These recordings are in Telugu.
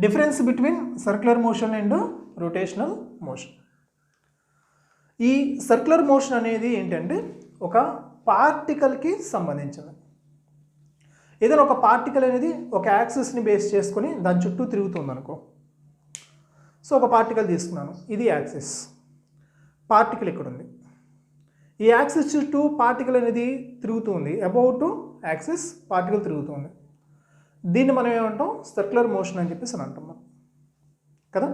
Difference between circular motion and rotational motion. ఈ సర్క్యులర్ మోషన్ అనేది ఏంటంటే ఒక పార్టికల్కి సంబంధించింది. ఏదైనా ఒక పార్టికల్ అనేది ఒక యాక్సిస్ని బేస్ చేసుకొని దాని చుట్టూ తిరుగుతుంది అనుకో. సో ఒక పార్టికల్ తీసుకున్నాను, ఇది యాక్సిస్, పార్టికల్ ఇక్కడ ఉంది. ఈ యాక్సిస్ చుట్టూ పార్టికల్ అనేది తిరుగుతుంది, అబౌట్ యాక్సిస్ పార్టికల్ తిరుగుతుంది. దీన్ని మనం ఏమంటాం, సర్క్యులర్ మోషన్ అని చెప్పేసి అని అంటాం మనం కదా.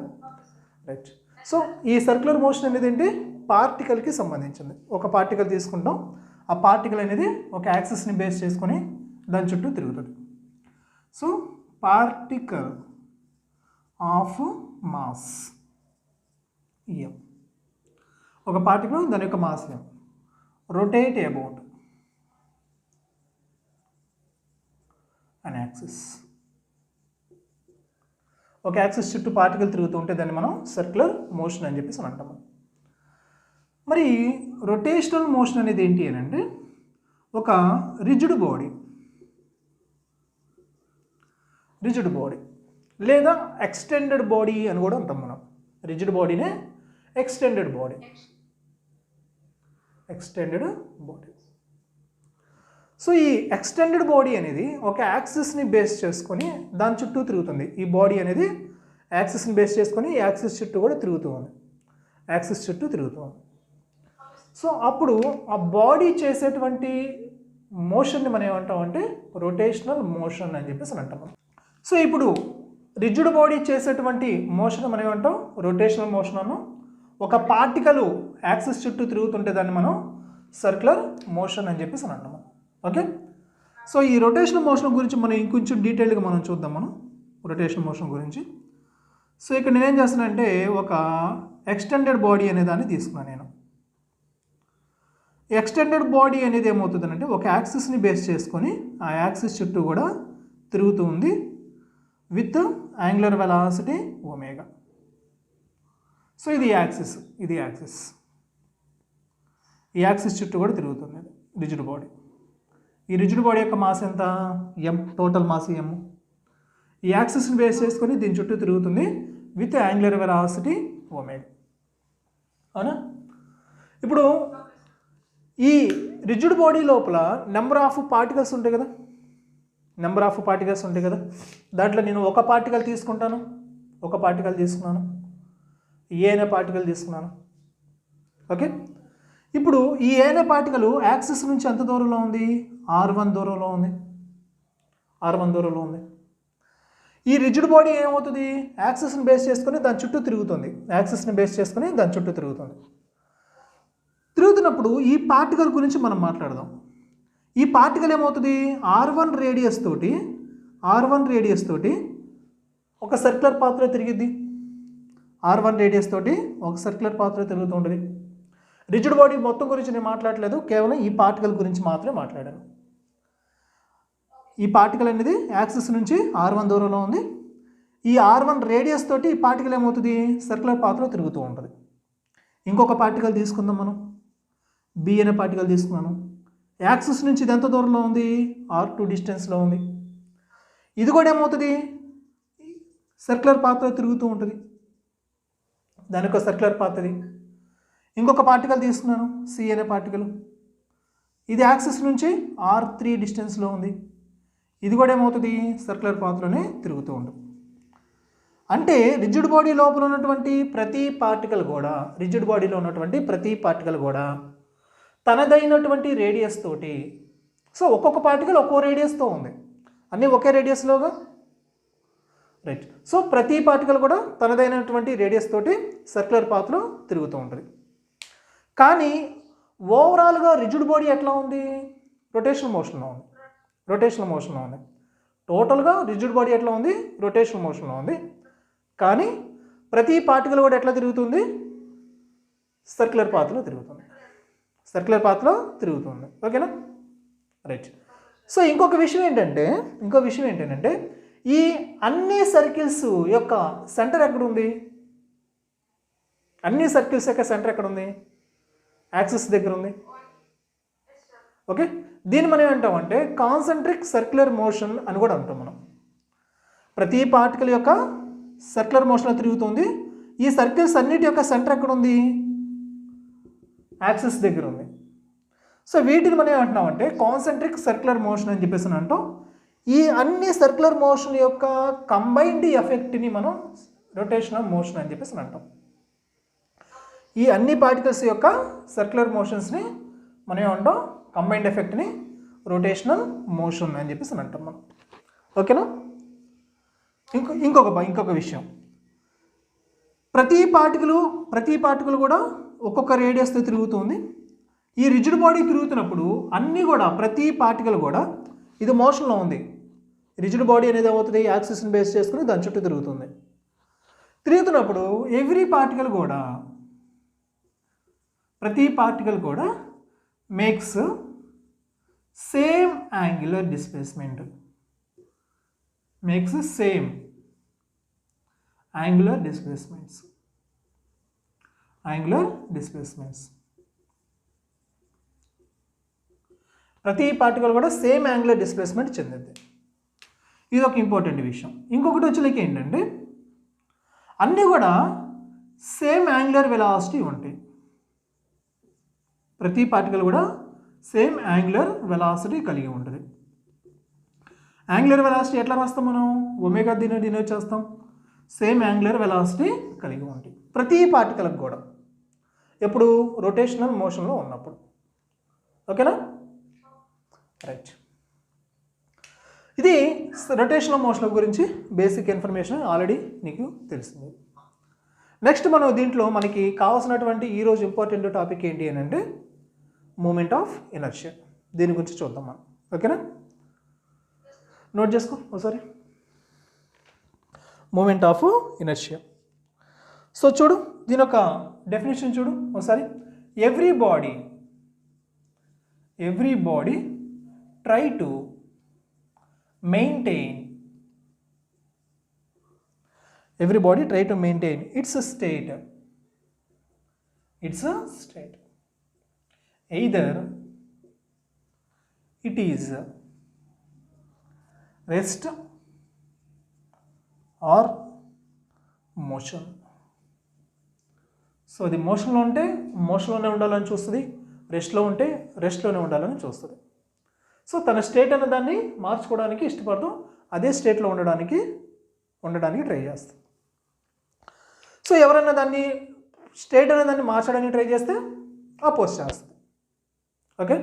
రైట్. సో ఈ సర్క్యులర్ మోషన్ అనేది ఏంటి, పార్టికల్కి సంబంధించింది. ఒక పార్టికల్ తీసుకుంటాం, ఆ పార్టికల్ అనేది ఒక యాక్సిస్ని బేస్ చేసుకొని దాని చుట్టూ తిరుగుతుంది. సో పార్టికల్ ఆఫ్ మాస్ ఎం, ఒక పార్టికల్ దాని యొక్క mass M, rotate about an axis. ఒక యాక్సిస్ చుట్టూ పార్టికల్ తిరుగుతూ ఉంటే దాన్ని మనం సర్క్యులర్ మోషన్ అని చెప్పేసి అంటాం. మరి రొటేషనల్ మోషన్ అనేది ఏంటి అని అంటే ఒక రిజిడ్ బాడీ లేదా ఎక్స్టెండెడ్ బాడీ అని కూడా అంటాం మనం. రిజిడ్ బాడీనే ఎక్స్టెండెడ్ బాడీ. సో ఈ ఎక్స్టెండెడ్ బాడీ అనేది ఒక యాక్సిస్ని బేస్ చేసుకొని దాని చుట్టూ తిరుగుతుంది. ఈ బాడీ అనేది యాక్సిస్ని బేస్ చేసుకొని యాక్సిస్ చుట్టూ కూడా తిరుగుతూ ఉంది. సో అప్పుడు ఆ బాడీ చేసేటువంటి మోషన్ని మనం ఏమంటాం అంటే రొటేషనల్ మోషన్ అని చెప్పేసి అంటాం. సో ఇప్పుడు రిజిడ్ బాడీ చేసేటువంటి మోషన్ మనం ఏమంటాం, రొటేషనల్ మోషన్ అన్నాం. ఒక పార్టికల్ యాక్సిస్ చుట్టూ తిరుగుతుంటే దాన్ని మనం సర్క్యులర్ మోషన్ అని చెప్పేసి అంటాం. ఓకే. సో ఈ రొటేషనల్ మోషన్ గురించి మనం ఇంకొంచెం డీటెయిల్గా మనం చూద్దాం. మనం రొటేషనల్ మోషన్ గురించి. సో ఇక్కడ నేనేం చేస్తానంటే ఒక ఎక్స్టెండెడ్ బాడీ అనే దాన్ని తీసుకున్నాను నేను. ఎక్స్టెండెడ్ బాడీ అనేది ఏమవుతుందంటే ఒక యాక్సిస్ని బేస్ చేసుకొని ఆ యాక్సిస్ చుట్టూ కూడా తిరుగుతూ ఉంది with angular velocity omega. So ఇది యాక్సిస్. ఈ యాక్సిస్ చుట్టూ కూడా తిరుగుతుంది రిజిడ్ బాడీ. ఈ రిజిడ్ బాడీ యొక్క మాస్ ఎంత, ఎం, టోటల్ మాస్ ఎం. ఈ యాక్సిస్ని బేస్ చేసుకొని దీని చుట్టూ తిరుగుతుంది విత్ యాంగులర్ వెలాసిటీ ఒమేగా. అవునా. ఇప్పుడు ఈ రిజిడ్ బాడీ లోపల నెంబర్ ఆఫ్ పార్టికల్స్ ఉంటాయి కదా. దాంట్లో నేను ఒక పార్టికల్ తీసుకున్నాను, ఏ అనే పార్టికల్ తీసుకున్నాను. ఓకే. ఇప్పుడు ఈ ఏ అనే పార్టికల్ యాక్సిస్ నుంచి ఎంత దూరంలో ఉంది, R1 దూరంలో ఉంది. ఈ రిజిడ్ బాడీ ఏమవుతుంది, యాక్సిస్ని బేస్ చేసుకొని దాని చుట్టూ తిరుగుతుంది. తిరుగుతున్నప్పుడు ఈ పార్టికల్ గురించి మనం మాట్లాడదాం. ఈ పార్టికల్ ఏమవుతుంది, R1 రేడియస్ తోటి ఒక సర్క్యులర్ పాత్లో తిరిగిద్ది. తిరుగుతూ ఉంటుంది. రిజిడ్ బాడీ మొత్తం గురించి నేను మాట్లాడలేదు, కేవలం ఈ పార్టికల్ గురించి మాత్రమే మాట్లాడాను. ఈ పార్టికల్ అనేది యాక్సిస్ నుంచి R1 దూరంలో ఉంది. ఈ R1 రేడియస్ తోటి ఈ పార్టికల్ ఏమవుతుంది, సర్క్యులర్ పాత్లో తిరుగుతూ ఉంటుంది. ఇంకొక పార్టికల్ తీసుకుందాం మనం, బి అనే పార్టికల్ తీసుకున్నాను. యాక్సిస్ నుంచి ఇది ఎంత దూరంలో ఉంది, R2 డిస్టెన్స్లో ఉంది. ఇది కూడా ఏమవుతుంది, సర్క్యులర్ పాత్లో తిరుగుతూ ఉంటుంది. దాని యొక్క సర్క్యులర్ పాత్ ఇది. ఇంకొక పార్టికల్ తీసుకున్నాను, సి అనే పార్టికల్. ఇది యాక్సిస్ నుంచి R3 డిస్టెన్స్లో ఉంది. ఇది కూడా ఏమవుతుంది, సర్క్యులర్ పాత్లోనే తిరుగుతూ ఉంటుంది. అంటే రిజిడ్ బాడీ లోపల ఉన్నటువంటి ప్రతి పార్టికల్ కూడా తనదైనటువంటి రేడియస్ తోటి, సో ఒక్కొక్క పార్టికల్ ఒక్కో రేడియస్తో ఉంది, అన్నీ ఒకే రేడియస్లోగా. రైట్. సో ప్రతి పార్టికల్ కూడా తనదైనటువంటి రేడియస్ తోటి సర్క్యులర్ పాత్లో తిరుగుతూ ఉంటుంది. కానీ ఓవరాల్గా రిజిడ్ బాడీ ఎట్లా ఉంది, రొటేషనల్ మోషన్లో ఉంది. టోటల్గా రిజిడ్ బాడీ ఎట్లా ఉంది, రొటేషనల్ మోషన్లో ఉంది. కానీ ప్రతి పార్టికల్ కూడా ఎట్లా తిరుగుతుంది, సర్క్యులర్ పాత్లో తిరుగుతుంది. ఓకేనా. రైట్. సో ఇంకొక విషయం ఏంటంటే ఈ అన్ని సర్కిల్స్ యొక్క సెంటర్ ఎక్కడుంది, ఎక్కడ ఉంది, యాక్సిస్ దగ్గర ఉంది. ఓకే. దీన్ని మనం ఏమంటామంటే కాన్సెంట్రిక్ సర్క్యులర్ మోషన్ అని కూడా అంటాం మనం. ప్రతి పార్టికల్ యొక్క సర్క్యులర్ మోషన్లో తిరుగుతుంది. ఈ సర్కిల్స్ అన్నిటి యొక్క సెంటర్ ఎక్కడ ఉంది? యాక్సిస్ దగ్గర ఉంది. సో వీటిని మనం ఏమంటున్నామంటే కాన్సెంట్రిక్ సర్క్యులర్ మోషన్ అని చెప్పేసి అంటాం. ఈ అన్ని సర్క్యులర్ మోషన్ యొక్క కంబైన్డ్ ఎఫెక్ట్ని మనం రొటేషనల్ మోషన్ అని చెప్పేసి అంటాం. ఈ అన్ని పార్టికల్స్ యొక్క సర్క్యులర్ మోషన్స్ని మనం ఏమంటాం? కంబైన్డ్ ఎఫెక్ట్ని రొటేషనల్ మోషన్ అని చెప్పేసి అంటాం మనం. ఓకేనా? ఇంకొక విషయం, ప్రతి పార్టికల్ కూడా ఒక్కొక్క రేడియస్తో తిరుగుతుంది. ఈ రిజిడ్ బాడీ తిరుగుతున్నప్పుడు అన్నీ కూడా ప్రతి పార్టికల్ కూడా ఇది మోషన్లో ఉంది. రిజిడ్ బాడీ అనేది ఏమవుతుంది? యాక్సిస్ని బేస్ చేసుకుని దాని చుట్టూ తిరుగుతుంది. తిరుగుతున్నప్పుడు ప్రతి పార్టికల్ కూడా makes same angular displacement. Angular displacements ప్రతి పార్టికల్ కూడా సేమ్ యాంగులర్ డిస్ప్లేస్మెంట్ చెందింది. ఇది ఒక ఇంపార్టెంట్ విషయం. ఇంకొకటి వచ్చేలకి ఏంటంటే అన్నీ కూడా సేమ్ యాంగులర్ వెలాసిటీ ఉంటాయి. ప్రతి పార్టికల్ కూడా సేమ్ యాంగులర్ వెలాసిటీ కలిగి ఉంటుంది. యాంగులర్ వెలాసిటీ ఎట్లా రాస్తాం మనం? ఒమేగా దీన్ని చేస్తాం. సేమ్ యాంగులర్ వెలాసిటీ కలిగి ఉంటాయి ప్రతి పార్టికల్కి కూడా, ఎప్పుడు? రొటేషనల్ మోషన్లో ఉన్నప్పుడు. ఓకేనా? రైట్. ఇది రొటేషనల్ మోషన్ గురించి బేసిక్ ఇన్ఫర్మేషన్ ఆల్రెడీ నీకు తెలిసింది. నెక్స్ట్ మనం దీంట్లో మనకి కావాల్సినటువంటి ఈరోజు ఇంపార్టెంట్ టాపిక్ ఏంటి అని అంటే మూమెంట్ ఆఫ్ ఇనర్షియా. దీని గురించి చూద్దాం మనం. ఓకేనా? నోట్ చేసుకో ఒకసారి. Moment of inertia. సో చూడు, దీని యొక్క డెఫినేషన్ చూడు ఒకసారి. Every body try to maintain its state. Either it is rest or motion. So అది మోషన్లో ఉంటే మోషన్లోనే ఉండాలని చూస్తుంది, రెస్ట్లో ఉంటే రెస్ట్లోనే ఉండాలని చూస్తుంది. సో తన స్టేట్ అనే దాన్ని మార్చుకోవడానికి ఇష్టపడతాం, అదే స్టేట్లో ఉండడానికి ట్రై చేస్తాం. సో ఎవరైనా దాన్ని స్టేట్ అనే దాన్ని మార్చడానికి ట్రై చేస్తే అపోజ్ చేస్తుంది. ఓకే?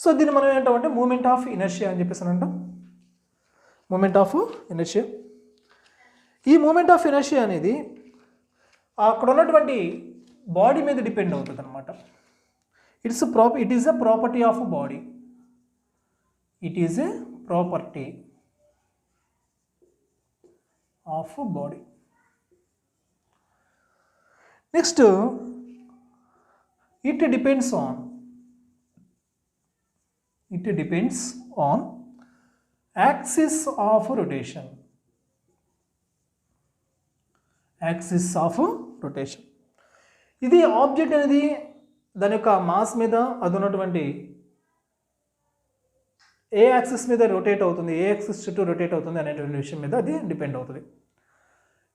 సో దీన్ని మనం ఏంటంటే మూమెంట్ ఆఫ్ ఇనర్షియా అని చెప్పేసి అంటాం. Moment of inertia. ఈ మూమెంట్ ఆఫ్ ఇనర్షియా అనేది అక్కడ ఉన్నటువంటి బాడీ మీద డిపెండ్ అవుతుంది అనమాట. It is a property of body. Next it depends on axis of rotation. ఇది ఆబ్జెక్ట్ అనేది దాని యొక్క మాస్ మీద అది ఉన్నటువంటి ఏ యాక్సిస్ మీద రొటేట్ అవుతుంది, ఏ యాక్సిస్ చుట్టూ రొటేట్ అవుతుంది అనేటువంటి విషయం మీద అది డిపెండ్ అవుతుంది.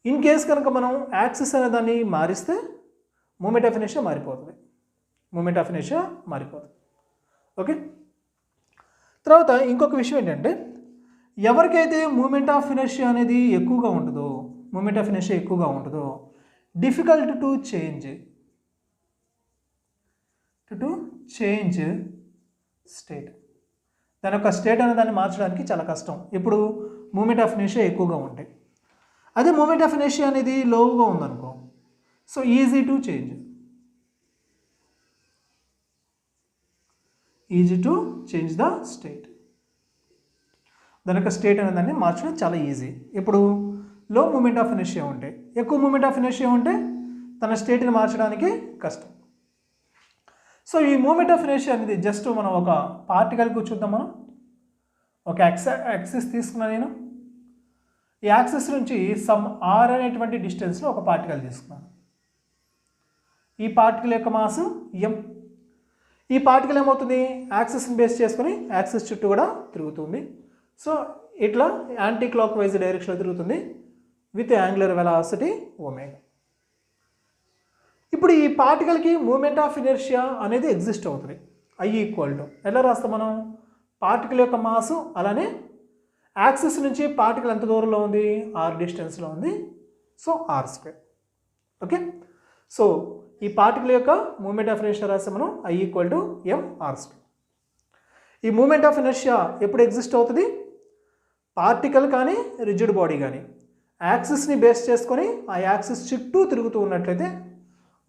ఇన్ కేస్ కనుక మనం యాక్సిస్ అనే దాన్ని మారిస్తే మూమెంట్ ఆఫ్ ఇనర్షియా మారిపోతుంది. ఓకే? తర్వాత ఇంకొక విషయం ఏంటంటే ఎవరికైతే మూమెంట్ ఆఫ్ ఇనర్షియా అనేది ఎక్కువగా ఉంటుందో డిఫికల్ట్ టు చేంజ్ స్టేట్. దాని యొక్క స్టేట్ అనే దాన్ని మార్చడానికి చాలా కష్టం. ఇప్పుడు మూమెంట్ ఆఫ్ ఇనర్షియా ఎక్కువగా ఉంటాయి. అదే మూమెంట్ ఆఫ్ ఇనర్షియా అనేది లోగా ఉందనుకో, so easy to change the state. దాని యొక్క స్టేట్ అనే దాన్ని మార్చడం చాలా ఈజీ. ఇప్పుడు లో మూమెంట్ ఆఫ్ ఇనర్షియా ఉంటే, ఎక్కువ మూమెంట్ ఆఫ్ ఇనర్షియా ఉంటే తన స్టేట్ని మార్చడానికి కష్టం. సో ఈ మూమెంట్ ఆఫ్ ఇనర్షియా అనేది జస్ట్ మనం ఒక పార్టికల్కి చూద్దాం. మనం ఒక యాక్సిస్ తీసుకున్నా, నేను ఈ యాక్సిస్ నుంచి సమ్ ఆర్ అనేటువంటి డిస్టెన్స్లో ఒక పార్టికల్ తీసుకున్నాను. ఈ పార్టికల్ యొక్క మాస్ ఎం. ఈ పార్టికల్ ఏమవుతుంది? యాక్సిస్ని బేస్ చేసుకొని యాక్సిస్ చుట్టూ కూడా తిరుగుతుంది. సో ఇట్లా యాంటీ క్లాక్ వైజ్ డైరెక్షన్లో తిరుగుతుంది విత్ యాంగులర్ వెలాసిటీ ఒమేగా. ఇప్పుడు ఈ పార్టికల్కి మూమెంట్ ఆఫ్ ఇనర్షియా అనేది ఎగ్జిస్ట్ అవుతుంది. I ఈక్వల్ టు ఎలా రాస్తాం మనం, పార్టికల్ యొక్క మాసు అలానే యాక్సిస్ నుంచి పార్టికల్ ఎంత దూరంలో ఉంది, r డిస్టెన్స్లో ఉంది, సో r². ఓకే, సో ఈ పార్టికల్ యొక్క మూమెంట్ ఆఫ్ ఇనర్షియా రాస్తే మనం I ఈక్వల్ టు mr². ఈ మూమెంట్ ఆఫ్ ఇనర్షియా ఎప్పుడు ఎగ్జిస్ట్ అవుతుంది, పార్టికల్ కానీ రిజిడ్ బాడీ కానీ యాక్సిస్ని బేస్ చేసుకొని ఆ యాక్సిస్ చుట్టూ తిరుగుతూ ఉన్నట్లయితే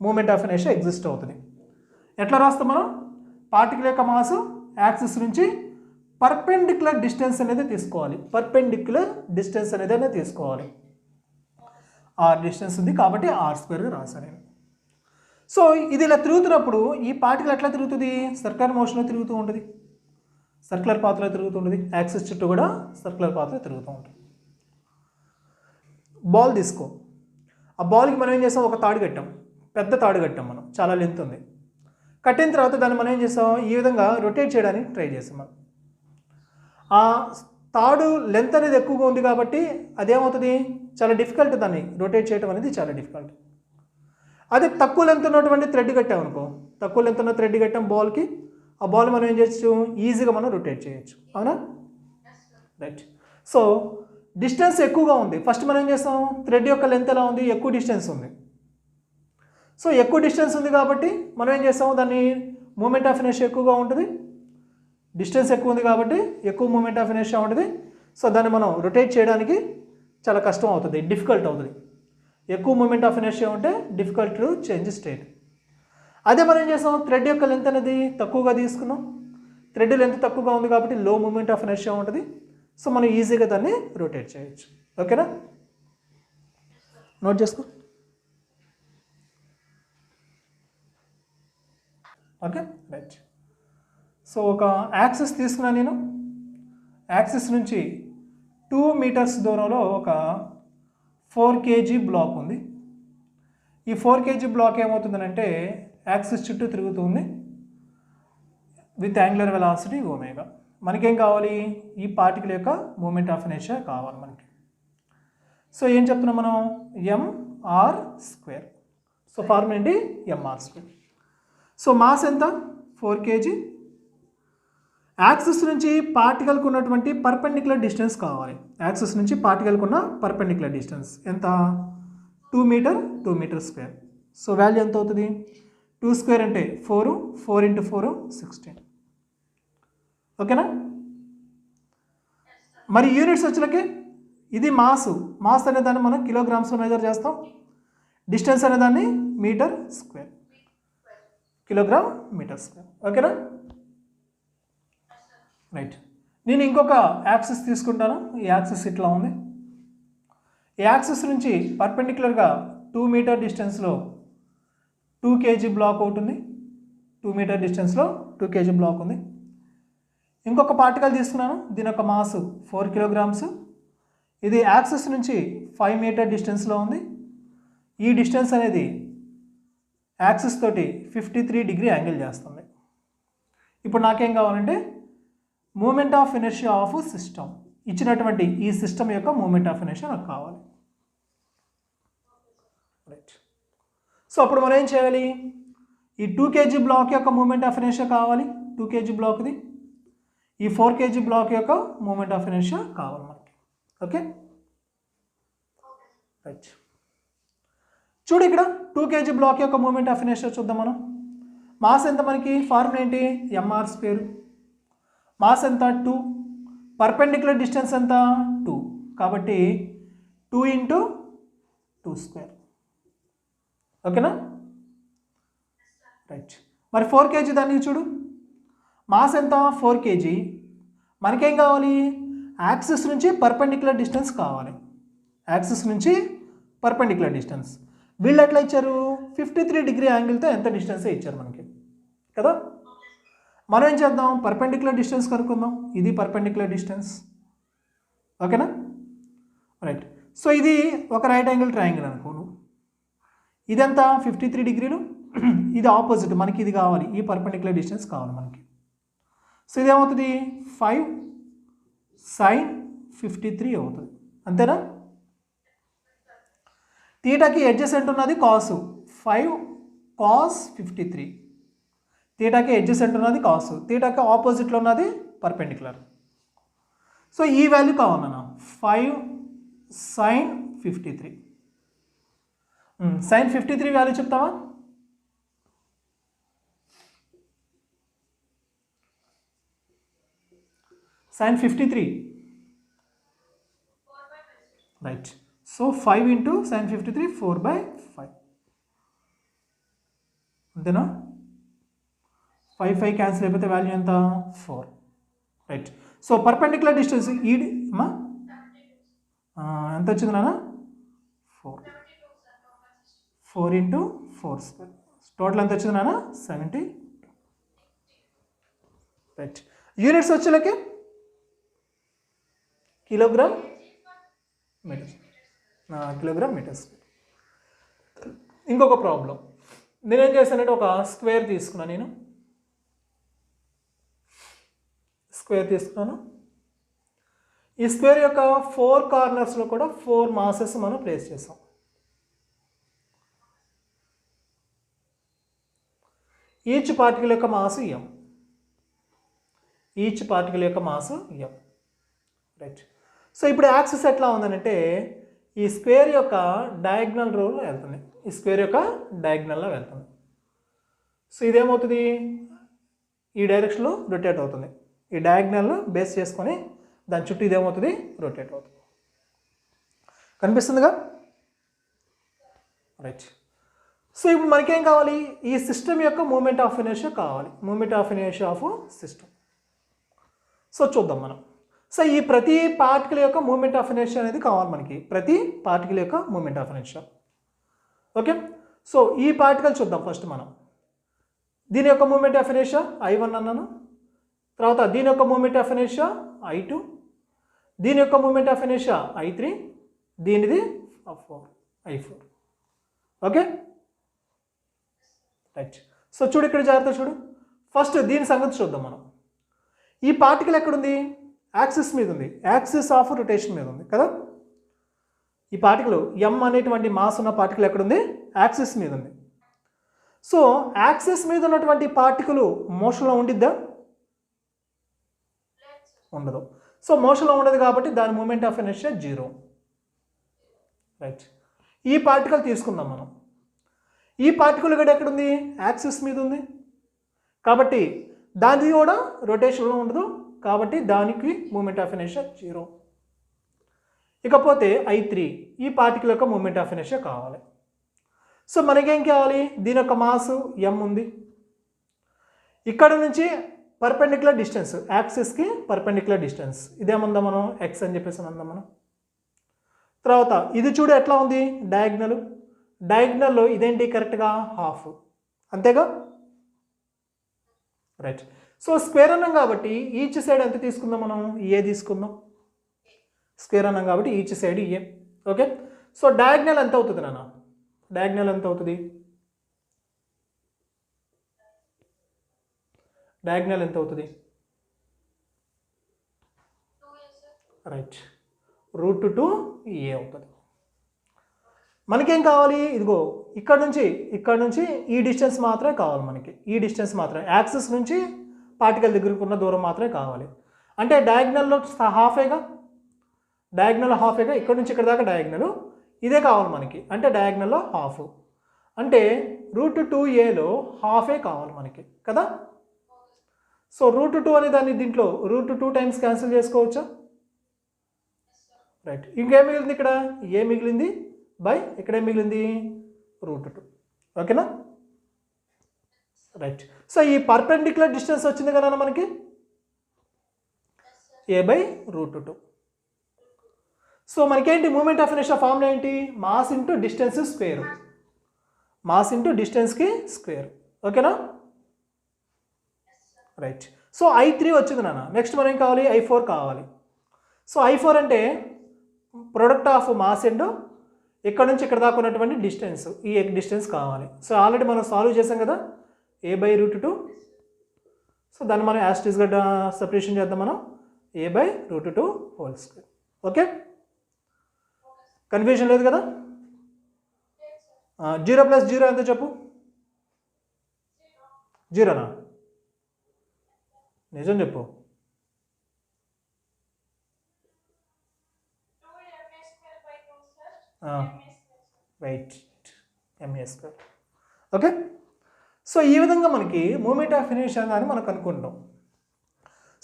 మూమెంట్ ఆఫ్ ఇనర్షియా ఎగ్జిస్ట్ అవుతుంది. ఎట్లా రాస్తాం మనం, పార్టికల్ యొక్క మాసు యాక్సిస్ నుంచి పర్పెండిక్యులర్ డిస్టెన్స్ అనేది తీసుకోవాలి. పర్పెండిక్యులర్ డిస్టెన్స్ అనేది తీసుకోవాలి. r డిస్టెన్స్ ఉంది కాబట్టి r² రాశాను నేను. సో ఇది ఇలా తిరుగుతున్నప్పుడు ఈ పార్టికల్ ఎట్లా తిరుగుతుంది, సర్క్యులర్ మోషన్లో తిరుగుతూ ఉంటుంది, సర్క్యులర్ పాత్రలో తిరుగుతూ ఉంటుంది, యాక్సిస్ చుట్టూ కూడా సర్క్యులర్ పాత్రలో తిరుగుతూ ఉంటుంది. బాల్ తీసుకో, ఆ బాల్కి మనం ఏం చేసాం, ఒక తాడు కట్టాం, పెద్ద తాడు కట్టాం మనం, చాలా లెంత్ ఉంది. కట్టిన తర్వాత దాన్ని మనం ఏం చేసాం, ఈ విధంగా రొటేట్ చేయడానికి ట్రై చేసాం. మనం ఆ తాడు లెంత్ అనేది ఎక్కువగా ఉంది కాబట్టి అదేమవుతుంది, చాలా డిఫికల్ట్, దాన్ని రొటేట్ చేయడం అనేది చాలా డిఫికల్ట్. అదే తక్కువ లెంత్ ఉన్నటువంటి థ్రెడ్ కట్టామనుకో, తక్కువ లెంత్ ఉన్న థ్రెడ్ కట్టాం బాల్కి, ఆ బాల్ మనం ఏం చేయొచ్చు, ఈజీగా మనం రొటేట్ చేయొచ్చు. అవునా, రైట్. సో డిస్టెన్స్ ఎక్కువగా ఉంది, ఫస్ట్ మనం ఏం చేస్తాం, థ్రెడ్ యొక్క లెంత్ ఎలా ఉంది, ఎక్కువ డిస్టెన్స్ ఉంది. సో ఎక్కువ డిస్టెన్స్ ఉంది కాబట్టి మనం ఏం చేస్తాం, దాన్ని మూమెంట్ ఆఫ్ ఇనర్షియా ఎక్కువగా ఉంటుంది, డిస్టెన్స్ ఎక్కువ ఉంది కాబట్టి ఎక్కువ మూమెంట్ ఆఫ్ ఇనర్షియా ఉంటుంది. సో దాన్ని మనం రొటేట్ చేయడానికి చాలా కష్టం అవుతుంది, డిఫికల్ట్ అవుతుంది. ఎక్కువ మూమెంట్ ఆఫ్ ఇనర్షియా ఉంటే డిఫికల్ట్ టు చేంజ్ స్టేట్. అదే మనం ఏం చేస్తాం, థ్రెడ్ యొక్క లెంత్ అనేది తక్కువగా తీసుకున్నాం, థ్రెడ్ లెంత్ తక్కువగా ఉంది కాబట్టి లో మూమెంట్ ఆఫ్ ఇనర్షియా ఉంటుంది. సో మనం ఈజీగా దాన్ని రొటేట్ చేయొచ్చు. ఓకేనా, నోట్ చేసుకో. Okay, right. సో ఒక యాక్సిస్ తీసుకున్నా నేను, యాక్సిస్ నుంచి 2 మీటర్స్ దూరంలో ఒక 4 kg బ్లాక్ ఉంది. ఈ 4 kg బ్లాక్ ఏమవుతుందంటే యాక్సిస్ చుట్టూ తిరుగుతుంది విత్ యాంగులర్ వెలాసిటీ ఒమేగా. మనకేం కావాలి, ఈ పార్టికల్ యొక్క మూమెంట్ ఆఫ్ ఇనర్షియా కావాలి మనకి. సో ఏం చెప్తున్నాం మనం, mr². సో ఫార్ములా ఏంటి, mr². సో మాస్ ఎంత, 4 kg. యాక్సిస్ నుంచి పార్టికల్కి ఉన్నటువంటి పర్పెండిక్యులర్ డిస్టెన్స్ కావాలి. యాక్సిస్ నుంచి పార్టికల్కి ఉన్న పర్పెండిక్యులర్ డిస్టెన్స్ ఎంత, 2 metre, 2 metre square. So value ఎంత అవుతుంది, 2² అంటే 4, 4 × 4 16. ఓకేనా, మరి యూనిట్స్ వచ్చేలకి ఇది మాస్ అనే దాన్ని మనం కిలోగ్రామ్స్లో మెజర్ చేస్తాం, డిస్టెన్స్ అనే దాన్ని metre square, kilogram metre square. ఓకేనా, రైట్. నేను ఇంకొక యాక్సిస్ తీసుకుంటాను, ఈ యాక్సిస్ ఇట్లా ఉంది. ఈ యాక్సిస్ నుంచి పర్పెండిక్యులర్గా 2 మీటర్ డిస్టెన్స్లో 2 kg బ్లాక్ ఒకటి ఉంది, 2 మీటర్ డిస్టెన్స్లో 2 kg బ్లాక్ ఉంది. ఇంకొక పార్టికల్ తీసుకున్నాను, దీని యొక్క మాస్ 4 కిలోగ్రామ్స్. ఇది యాక్సిస్ నుంచి 5 మీటర్ డిస్టెన్స్లో ఉంది. ఈ డిస్టెన్స్ అనేది యాక్సిస్ తోటి 53 డిగ్రీ యాంగిల్ చేస్తుంది. ఇప్పుడు నాకేం కావాలంటే moment of inertia of system, ఇచ్చినటువంటి ఈ సిస్టమ్ యొక్క మూమెంట్ ఆఫ్ ఇనర్షియా నాకు కావాలి. రైట్. సో అప్పుడు మనం ఏం చేయాలి, ఈ 2 kg బ్లాక్ యొక్క మూమెంట్ ఆఫ్ ఇనర్షియా కావాలి, 2 kg బ్లాక్ది. ఈ 4 kg బ్లాక్ యొక్క మూమెంట్ ఆఫ్ ఇనర్షియా కావాలి మనకి. Okay, right. చూడు ఇక్కడ 2 kg బ్లాక్ యొక్క మూమెంట్ ఆఫ్ ఇనర్షియా చూద్దాం మనం. మాస్ ఎంత మనకి, ఫార్ములా ఏంటి, mr². మాస్ ఎంత 2, పర్పెండిక్యులర్ డిస్టెన్స్ ఎంత 2 కాబట్టి 2 × 2². ఓకేనా, రైట్. మరి 4 kg దానికి చూడు, మాస్ ఎంత 4 kg. మనకేం కావాలి, యాక్సిస్ నుంచి పర్పెండిక్యులర్ డిస్టెన్స్ కావాలి, యాక్సిస్ నుంచి పర్పెండిక్యులర్ డిస్టెన్స్. వీళ్ళు ఎట్లా ఇచ్చారు, 53 డిగ్రీ యాంగిల్తో ఎంత డిస్టెన్సే ఇచ్చారు మనకి కదా. మనం ఏం చేద్దాం, పర్పెండిక్యులర్ డిస్టెన్స్ కనుక్కుందాం. ఇది పర్పెండిక్యులర్ డిస్టెన్స్. ఓకేనా, రైట్. సో ఇది ఒక రైట్ యాంగిల్ ట్రయాంగిల్ అనుకోను, ఇదంతా 53 డిగ్రీలు, ఇది ఆపోజిట్, మనకి ఇది కావాలి, ఈ పర్పెండిక్యులర్ డిస్టెన్స్ కావాలి మనకి. సో ఇదేమవుతుంది 5 sin 53 అవుతుంది. అంతేనా? తీటాకి అడ్జసెంట్ ఉన్నది కాసు 5 cos 53. తీటాకి అడ్జసెంట్ ఉన్నది కాసు, తీటాకి ఆపోజిట్లో ఉన్నది పర్పెండిక్యులర్. సో ఈ వాల్యూ కావాలన్నా 5 sin 53. sin 53 వాల్యూ చెప్తావా? sin 53 right. So 5 into sin 53 4/5 అంతేనా? 5 క్యాన్సిల్ అయిపోతే వాల్యూ ఎంత? 4 రైట్. సో పర్పెండిక్యులర్ డిస్టెన్స్ ఈ ఎంత వచ్చింది నాన్న? 4 into 4 టోటల్ ఎంత వచ్చింది నాన్న? 70 రైట్. యూనిట్స్ వచ్చేలకి కిలోగ్రామ్ మీటర్స్, కిలోగ్రామ్ మీటర్స్. ఇంకొక ప్రాబ్లం నేనేం చేశానంటే ఒక స్క్వేర్ తీసుకున్నాను. నేను స్క్వేర్ తీసుకున్నాను. ఈ స్క్వేర్ యొక్క 4 కార్నర్స్లో కూడా 4 మాసెస్ మనం ప్లేస్ చేసాం. ఈచ్ పార్టికల్ యొక్క మాస్ m. ఈచ్ పార్టికల్ యొక్క మాస్ m రైట్. సో ఇప్పుడు యాక్సిస్ ఎట్లా ఉందనంటే ఈ స్క్వేర్ యొక్క డయాగ్నల్ రోలో వెళ్తుంది, ఈ స్క్వేర్ యొక్క డయాగ్నల్లో వెళ్తుంది. సో ఇదేమవుతుంది? ఈ డైరెక్షన్లో రొటేట్ అవుతుంది. ఈ డయాగ్నల్ బేస్ చేసుకొని దాని చుట్టూ ఇదేమవుతుంది? రొటేట్ అవుతుంది. కనిపిస్తుందిగా రైట్. సో ఇప్పుడు మనకేం కావాలి? ఈ సిస్టమ్ యొక్క మూమెంట్ ఆఫ్ ఇనర్షియా కావాలి, moment of inertia of system. So చూద్దాం మనం. సో ఈ ప్రతి పార్టికల్ యొక్క మూమెంట్ ఆఫ్ ఇనర్షియా అనేది కావాలి మనకి, ప్రతి పార్టికల్ యొక్క moment of inertia. Okay. So ఈ పార్టికల్ చూద్దాం ఫస్ట్ మనం. దీని యొక్క మూమెంట్ ఆఫ్ ఇనర్షియా I1 అన్నాను, తర్వాత దీని యొక్క మూమెంట్ ఆఫ్ ఇనర్షియా I2, దీని యొక్క మూమెంట్ ఆఫ్ ఇనర్షియా I3, దీనిది I4. Okay right. సో చూడు ఇక్కడ జాగ్రత్త చూడు. ఫస్ట్ దీని సంగతి చూద్దాం మనం. ఈ పార్టికల్ ఎక్కడుంది? యాక్సిస్ మీద ఉంది, యాక్సిస్ ఆఫ్ రొటేషన్ మీద ఉంది కదా. ఈ పార్టికల్ m అనేటువంటి మాస్ ఉన్న పార్టికల్ ఎక్కడుంది? యాక్సిస్ మీద ఉంది. సో యాక్సిస్ మీద ఉన్నటువంటి పార్టికల్ మోషన్లో ఉండిద్దా? ఉండదు. సో మోషన్లో ఉండదు కాబట్టి దాని మూమెంట్ ఆఫ్ ఇనర్షియా 0 రైట్. ఈ పార్టికల్ తీసుకుందాం మనం. ఈ పార్టికల్ కూడా ఎక్కడుంది? యాక్సిస్ మీద ఉంది కాబట్టి దానిది కూడా రొటేషన్లో ఉండదు కాబట్టి దానికి మూమెంట్ ఆఫ్ ఇనర్షియా 0. ఇకపోతే I3 ఈ పార్టికల్ యొక్క మూమెంట్ ఆఫ్ ఇనర్షియా కావాలి. సో మనకేం కావాలి? దీని యొక్క మాస్ m ఉంది. ఇక్కడ నుంచి పర్పెండిక్యులర్ డిస్టెన్స్, యాక్సిస్కి పర్పెండిక్యులర్ డిస్టెన్స్ ఇదేమందాం మనం? x అని చెప్పేసి అందాం మనం. తర్వాత ఇది చూడు ఎట్లా ఉంది? డయాగ్నల్. డయాగ్నల్లో ఇదేంటి? కరెక్ట్గా హాఫ్, అంతేగా రైట్. సో స్క్వేర్ అన్నాం కాబట్టి ఈచ్ సైడ్ ఎంత తీసుకుందాం మనం? ఏ తీసుకుందాం. స్క్వేర్ అన్నాం కాబట్టి ఈచ్ సైడ్ ఏ. ఓకే. సో డయాగ్నల్ ఎంత అవుతుంది నాన్న? డయాగ్నల్ ఎంత అవుతుంది? డయాగ్నల్ ఎంత అవుతుంది? రైట్, √2a అవుతుంది. మనకేం కావాలి? ఇదిగో ఇక్కడ నుంచి ఈ డిస్టెన్స్ మాత్రమే కావాలి మనకి. ఈ డిస్టెన్స్ మాత్రమే, యాక్సిస్ నుంచి పార్టికల్ దగ్గరకు ఉన్న దూరం మాత్రమే కావాలి. అంటే డయాగ్నల్లో హాఫేగా, డయాగ్నల్ హాఫేగా, ఇక్కడ నుంచి ఇక్కడ దాకా డయాగ్నల్ ఇదే కావాలి మనకి. అంటే డయాగ్నల్లో హాఫ్ అంటే √2aలో హాఫే కావాలి మనకి కదా. సో √2 అనే దాన్ని దీంట్లో √2 టైమ్స్ క్యాన్సిల్ చేసుకోవచ్చా? రైట్. ఇంకేం మిగిలింది? ఇక్కడ ఏ మిగిలింది బై ఇక్కడ ఏం మిగిలింది? √2. ఓకేనా రైట్. సో ఈ పర్పెండిక్యులర్ డిస్టెన్స్ వచ్చింది కదా మనకి, a/√2. సో మనకేంటి మూమెంట్ ఆఫ్ ఇనర్షియా ఫార్ములా ఏంటి? Mass into distance square, mass into డిస్టెన్స్కి స్క్వేర్. ఓకేనా రైట్. సో I3 వచ్చింది నాన్న. నెక్స్ట్ మనం ఏం కావాలి? I4 కావాలి. సో I4 అంటే ప్రొడక్ట్ ఆఫ్ మాస్ అండ్ ఇక్కడ నుంచి ఇక్కడ దాకా ఉన్నటువంటి డిస్టెన్స్, ఈ డిస్టెన్స్ కావాలి. సో ఆల్రెడీ మనం సాల్వ్ చేసాం కదా, a/√2. సో దాన్ని మనం యాస్టీస్గా సపరేషన్ చేద్దాం మనం, a/√2 whole square. Okay, confusion లేదు కదా? 0 + 0 ఎంత చెప్పు? 0నా? నిజం చెప్పు. Right, ma². ఓకే, సో ఈ విధంగా మనకి మూమెంట్ ఆఫ్ ఇనర్షియా అని మనం కనుక్కుంటాం.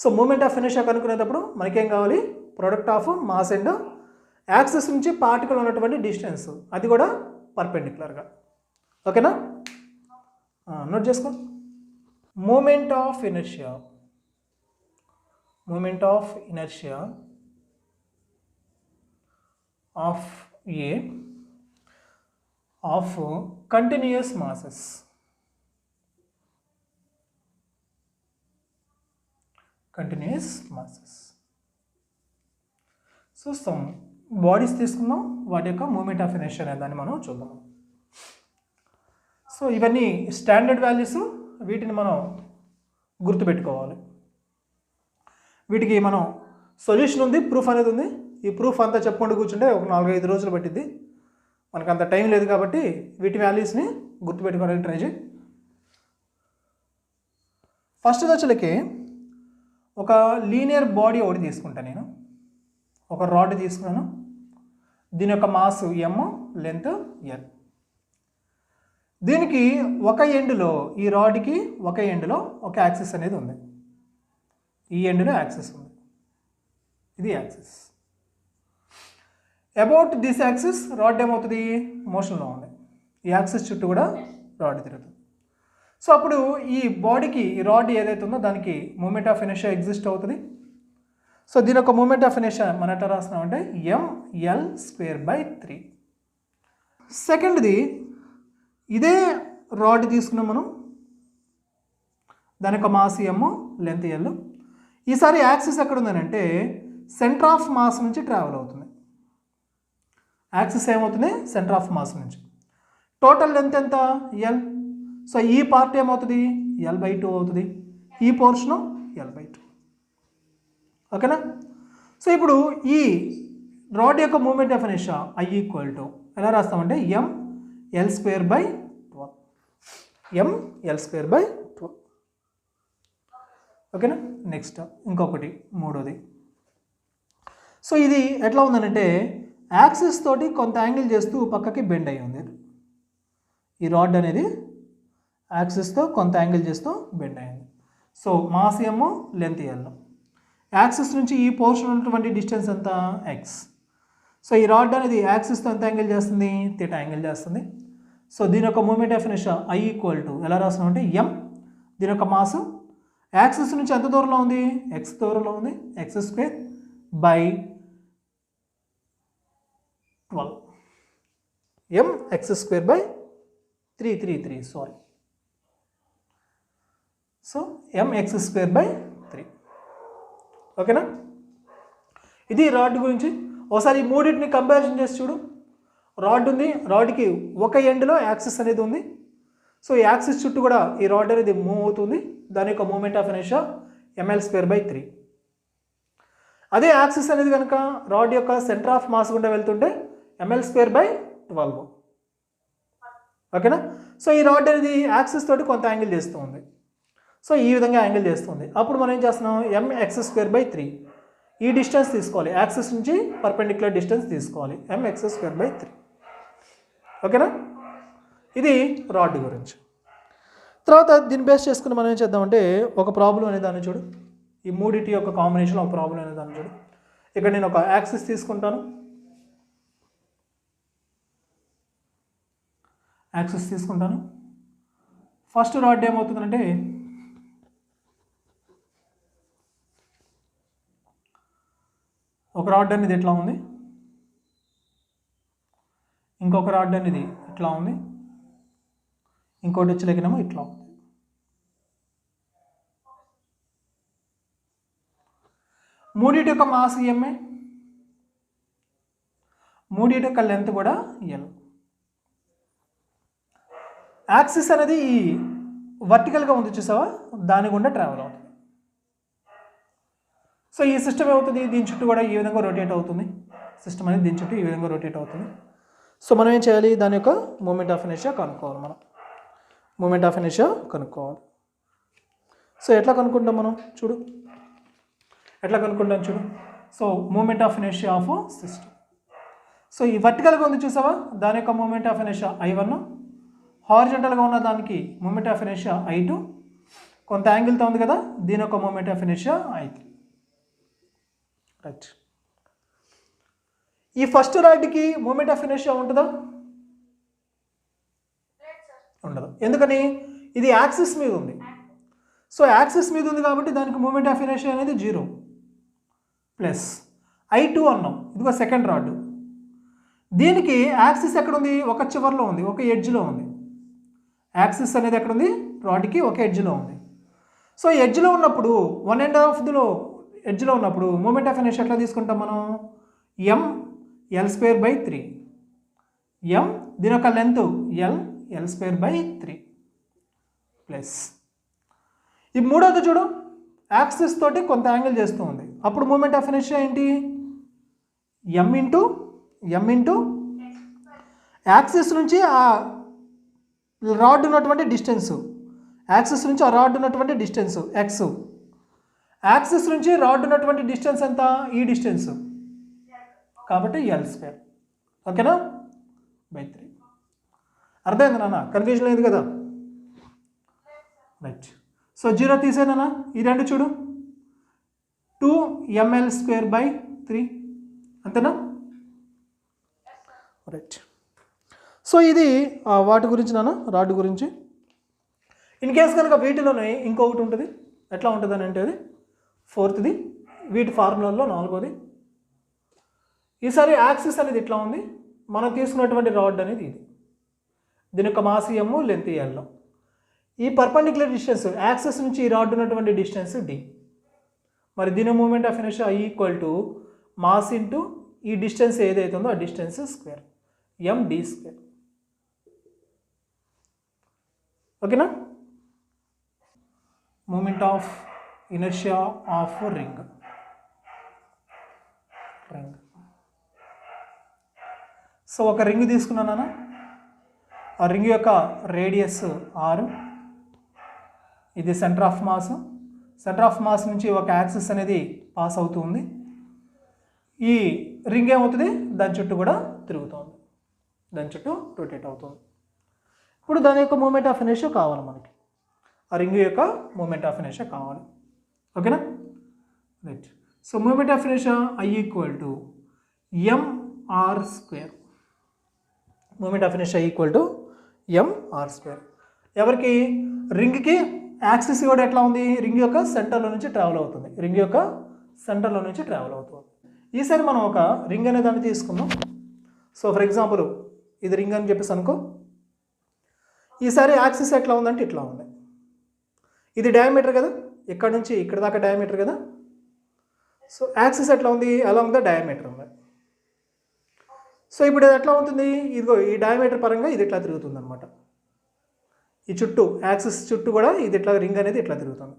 సో మూమెంట్ ఆఫ్ ఇనర్షియా కనుక్కునేటప్పుడు మనకేం కావాలి? Product of mass and axis నుంచి పార్టికల్ ఉన్నటువంటి డిస్టెన్స్, అది కూడా పర్పెండిక్యులర్గా. ఓకేనా? నోట్ చేసుకో. Moment of inertia of a of continuous masses. So some bodies తీసుకుందాం, వాటి యొక్క మూమెంట్ ఆఫ్ ఇనర్షియా అనే దాన్ని మనం చూద్దాం. సో ఇవన్నీ స్టాండర్డ్ వాల్యూస్, వీటిని మనం గుర్తుపెట్టుకోవాలి. వీటికి మనం సొల్యూషన్ ఉంది, ప్రూఫ్ అనేది ఉంది. ఈ ప్రూఫ్ అంతా చెప్పుకుంటూ కూర్చుంటే ఒక 4-5 రోజులు పట్టిద్ది. మనకు అంత టైం లేదు కాబట్టి వీటి వాల్యూస్ని గుర్తుపెట్టుకోవడానికి ట్రై చేయి. ఫస్ట్ వచ్చలకి ఒక లీనియర్ బాడీ ఒకటి తీసుకుంటాను నేను. ఒక రాడ్ తీసుకున్నాను, దీని యొక్క మాస్ m, లెంత్ l. దీనికి ఒక ఎండ్లో, ఈ రాడ్కి ఒక ఎండ్లో ఒక యాక్సిస్ అనేది ఉంది. ఈ ఎండ్లో యాక్సిస్ ఉంది, ఇది axis. About this axis rod ఏమవుతుంది? మోషన్లో ఉంది. ఈ యాక్సిస్ చుట్టూ కూడా రాడ్ తిరుగుతుంది. సో అప్పుడు ఈ బాడీకి, ఈ రాడ్ ఏదైతే ఉందో దానికి మూమెంట్ ఆఫ్ ఇనర్షియా ఎగ్జిస్ట్ అవుతుంది. సో దీని యొక్క మూమెంట్ ఆఫ్ ఇనర్షియా మనం ఎట్లా రాస్తున్నామంటే ml²/3. సెకండ్ది, ఇదే రాడ్ తీసుకున్నాం మనం, దాని యొక్క మాస్ m, లెంత్ l. ఈసారి యాక్సిస్ ఎక్కడ ఉందనంటే సెంటర్ ఆఫ్ మాస్ నుంచి ట్రావెల్ అవుతుంది. యాక్సిస్ ఏమవుతుంది? సెంటర్ ఆఫ్ మాస్ నుంచి. టోటల్ లెంత్ ఎంత? l. సో ఈ పార్ట్ ఏమవుతుంది? l/2 అవుతుంది. ఈ పోర్షను l/2. ఓకేనా? సో ఇప్పుడు ఈ రాడ్ యొక్క మూమెంట్ ఆఫ్ ఇనర్షియా I = ఎలా రాస్తామంటే ml²/12. ml²/12. ఓకేనా? నెక్స్ట్ ఇంకొకటి, మూడోది. సో ఇది ఎట్లా ఉందనంటే యాక్సిస్ తోటి కొంత యాంగిల్ చేస్తూ పక్కకి బెండ్ అయ్యి ఉంది. ఈ రాడ్ అనేది యాక్సిస్తో కొంత యాంగిల్ చేస్తూ బెండ్ అయ్యింది. So mass m, length l. Axis నుంచి ఈ పోర్షన్ ఉన్నటువంటి డిస్టెన్స్ ఎంత? x. సో ఈ రాడ్ అనేది యాక్సిస్తో ఎంత యాంగిల్ చేస్తుంది? θ యాంగిల్ చేస్తుంది. సో దీని యొక్క మూమెంట్ ఆఫ్ ఇనర్షియా I = ఎలా రాస్తున్నామంటే m, దీని యొక్క మాస్ యాక్సిస్ నుంచి ఎంత దూరంలో ఉంది? x దూరంలో ఉంది, x²/12. mx²/3. Sorry, so mx²/3. ఓకేనా? ఇది రాడ్ గురించి. ఒకసారి ఈ మూడింటిని కంపారిజన్ చేసి చూడు. రాడ్ ఉంది, రాడ్కి ఒక ఎండ్లో యాక్సిస్ అనేది ఉంది. సో ఈ యాక్సిస్ చుట్టూ కూడా ఈ రాడ్ అనేది మూవ్ అవుతుంది. దాని యొక్క మూమెంట్ ఆఫ్ ఇనర్షియా ml²/3. అదే యాక్సిస్ అనేది కనుక రాడ్ యొక్క సెంటర్ ఆఫ్ మాస్ గుండా వెళ్తుంటే ml²/12. ఓకేనా? సో ఈ రాడ్ అనేది యాక్సిస్ తోటి కొంత యాంగిల్ చేస్తూ ఉంది. సో ఈ విధంగా యాంగిల్ చేస్తుంది. అప్పుడు మనం ఏం చేస్తున్నాం? mx²/3. ఈ డిస్టెన్స్ తీసుకోవాలి, యాక్సిస్ నుంచి పర్పెండిక్యులర్ డిస్టెన్స్ తీసుకోవాలి, mx²/3. ఓకేనా? ఇది రాడ్ గురించి. తర్వాత దీన్ని బేస్ చేసుకుని మనం ఏం చేద్దామంటే ఒక ప్రాబ్లం అనే దాన్ని చూడు. ఈ మూడిటి యొక్క కాంబినేషన్ ఒక ప్రాబ్లం అనే దాన్ని చూడు. ఇక్కడ నేను ఒక యాక్సిస్ తీసుకుంటాను, ఫస్ట్ రాడ్ ఏమవుతుందంటే ఒక రాడ్ అనేది ఎట్లా ఉంది, ఇంకొక రాడ్ అనేది ఇట్లా ఉంది, ఇంకోటి వచ్చలేకనేమో ఇట్లా ఉంది. మూడిటి యొక్క మాస్ ఎంఏ, మూడిటి యొక్క లెంత్ కూడా ఎల్. యాక్సిస్ అనేది ఈ వర్టికల్గా ఉంది చూసావా, దాని గుండా ట్రావెల్ అవుతుంది. సో ఈ సిస్టమ్ ఏమవుతుంది, దీని చుట్టూ కూడా ఈ విధంగా రొటేట్ అవుతుంది. సిస్టమ్ అనేది దీని చుట్టూ ఈ విధంగా రొటేట్ అవుతుంది. సో మనం ఏం చేయాలి, దాని యొక్క మూమెంట్ ఆఫ్ ఇనర్షియా కనుక్కోవాలి. మనం మూమెంట్ ఆఫ్ ఇనర్షియా కనుక్కోవాలి. సో ఎట్లా కనుక్కుంటాం మనం చూడు, ఎట్లా కనుక్కుంటాం చూడు. So moment of inertia of system. So ఈ వర్టికల్గా ఉంది చూసావా, దాని యొక్క మూమెంట్ ఆఫ్ ఇనర్షియా I1, హారిజంటల్గా ఉన్న దానికి మూమెంట్ ఆఫ్ ఇనర్షియా I2, కొంత యాంగిల్తో ఉంది కదా, దీని యొక్క moment of inertia I3. Right. ఈ ఫస్ట్ రాడ్కి మూమెంట్ ఆఫ్ ఇనర్షియా ఉంటుందా? ఉండదు. ఎందుకని, ఇది యాక్సిస్ మీద ఉంది. సో యాక్సిస్ మీద ఉంది కాబట్టి దానికి మూమెంట్ ఆఫ్ ఇనర్షియా అనేది 0 ప్లస్ I2 అన్నాం, ఇదిగో సెకండ్ రాడ్. దీనికి యాక్సిస్ ఎక్కడుంది, ఒక చివర్లో ఉంది, ఒక ఎడ్జ్లో ఉంది. యాక్సిస్ అనేది ఎక్కడుంది, రాడ్కి ఒక ఎడ్జ్లో ఉంది. సో ఎడ్జ్లో ఉన్నప్పుడు 1.5 ఎడ్జ్లో ఉన్నప్పుడు మూమెంట్ ఆఫ్ ఇనర్షియా ఎట్లా తీసుకుంటాం మనం, mL²/3. m దీని యొక్క లెంత్ L² ప్లస్ ఈ మూడోది చూడు, యాక్సిస్ తోటి కొంత యాంగిల్ చేస్తూ ఉంది. అప్పుడు మూమెంట్ ఆఫ్ ఇనర్షియా ఏంటి, m ఇంటూ యాక్సిస్ నుంచి ఆ రాడ్ ఉన్నటువంటి డిస్టెన్స్, యాక్సిస్ నుంచి ఆ రాడ్ ఉన్నటువంటి డిస్టెన్స్ x, యాక్సిస్ నుంచి రాడ్ ఉన్నటువంటి డిస్టెన్స్ ఎంత, ఈ డిస్టెన్స్, కాబట్టి L². ఓకేనా, బై 3. అర్థమైంది నాన్న, కన్ఫ్యూజన్ లేదు కదా. రైట్. సో 0 తీసేనా, ఈ రెండు చూడు, 2mL²/3 అంతేనా. రైట్. సో ఇది వాటి గురించి నాన్న, రాడ్ గురించి. ఇన్ కేస్ కనుక వీటిలోనే ఇంకొకటి ఉంటుంది, ఎట్లా ఉంటుంది అని అంటే అది 4th, వీటి ఫార్ములాలో 4th. ఈసారి యాక్సిస్ అనేది ఇట్లా ఉంది, మనం తీసుకున్నటువంటి రాడ్ అనేది ఇది, దీని యొక్క మాస్ m, లెంత్ L. ఈ పర్పెండిక్యులర్ డిస్టెన్స్ యాక్సిస్ నుంచి ఈ రాడ్ ఉన్నటువంటి డిస్టెన్స్ d. మరి దీని moment of inertia I mass into ఈ డిస్టెన్స్ ఏదైతే ఉందో ఆ డిస్టెన్స్ స్క్వేర్, md². ఓకేనా. Moment of inertia of ring. So ఒక రింగ్ తీసుకున్నానా, ఆ రింగ్ యొక్క రేడియస్ r, ఇది centre of mass. Centre of mass నుంచి ఒక యాక్సిస్ అనేది పాస్ అవుతుంది. ఈ రింగ్ ఏమవుతుంది, దాని చుట్టూ కూడా తిరుగుతుంది, దాని చుట్టూ రొటేట్ అవుతుంది. ఇప్పుడు దాని యొక్క మూమెంట్ ఆఫ్ ఇనర్షియా కావాలి మనకి, ఆ రింగ్ యొక్క మూమెంట్ ఆఫ్ ఇనర్షియా కావాలి. ఓకేనా. Right. So moment of inertia I mr². Moment of inertia mr². ఎవరికి, రింగ్కి యాక్సిస్ కూడా ఎట్లా ఉంది, రింగ్ యొక్క సెంటర్లో నుంచి ట్రావెల్ అవుతుంది, రింగ్ యొక్క సెంటర్లో నుంచి ట్రావెల్ అవుతుంది. ఈసారి మనం ఒక రింగ్ అనే దాన్ని తీసుకుందాం. సో ఫర్ ఎగ్జాంపుల్ ఇది రింగ్ అని చెప్పేసి అనుకో. ఈసారి యాక్సిస్ ఎట్లా ఉందంటే ఇట్లా ఉంది, ఇది డయామీటర్ కదా, ఇక్కడ నుంచి ఇక్కడ దాకా డయామీటర్ కదా. సో యాక్సిస్ ఎట్లా ఉంది, అలాంగ్ ద డయామీటర్ ఉంది. సో ఇప్పుడు ఇది ఎట్లా ఉంటుంది, ఇదిగో ఈ డయామీటర్ పరంగా ఇది ఇట్లా తిరుగుతుంది అనమాట. ఈ చుట్టూ యాక్సిస్ చుట్టూ కూడా ఇది ఇట్లా రింగ్ అనేది ఇట్లా తిరుగుతుంది,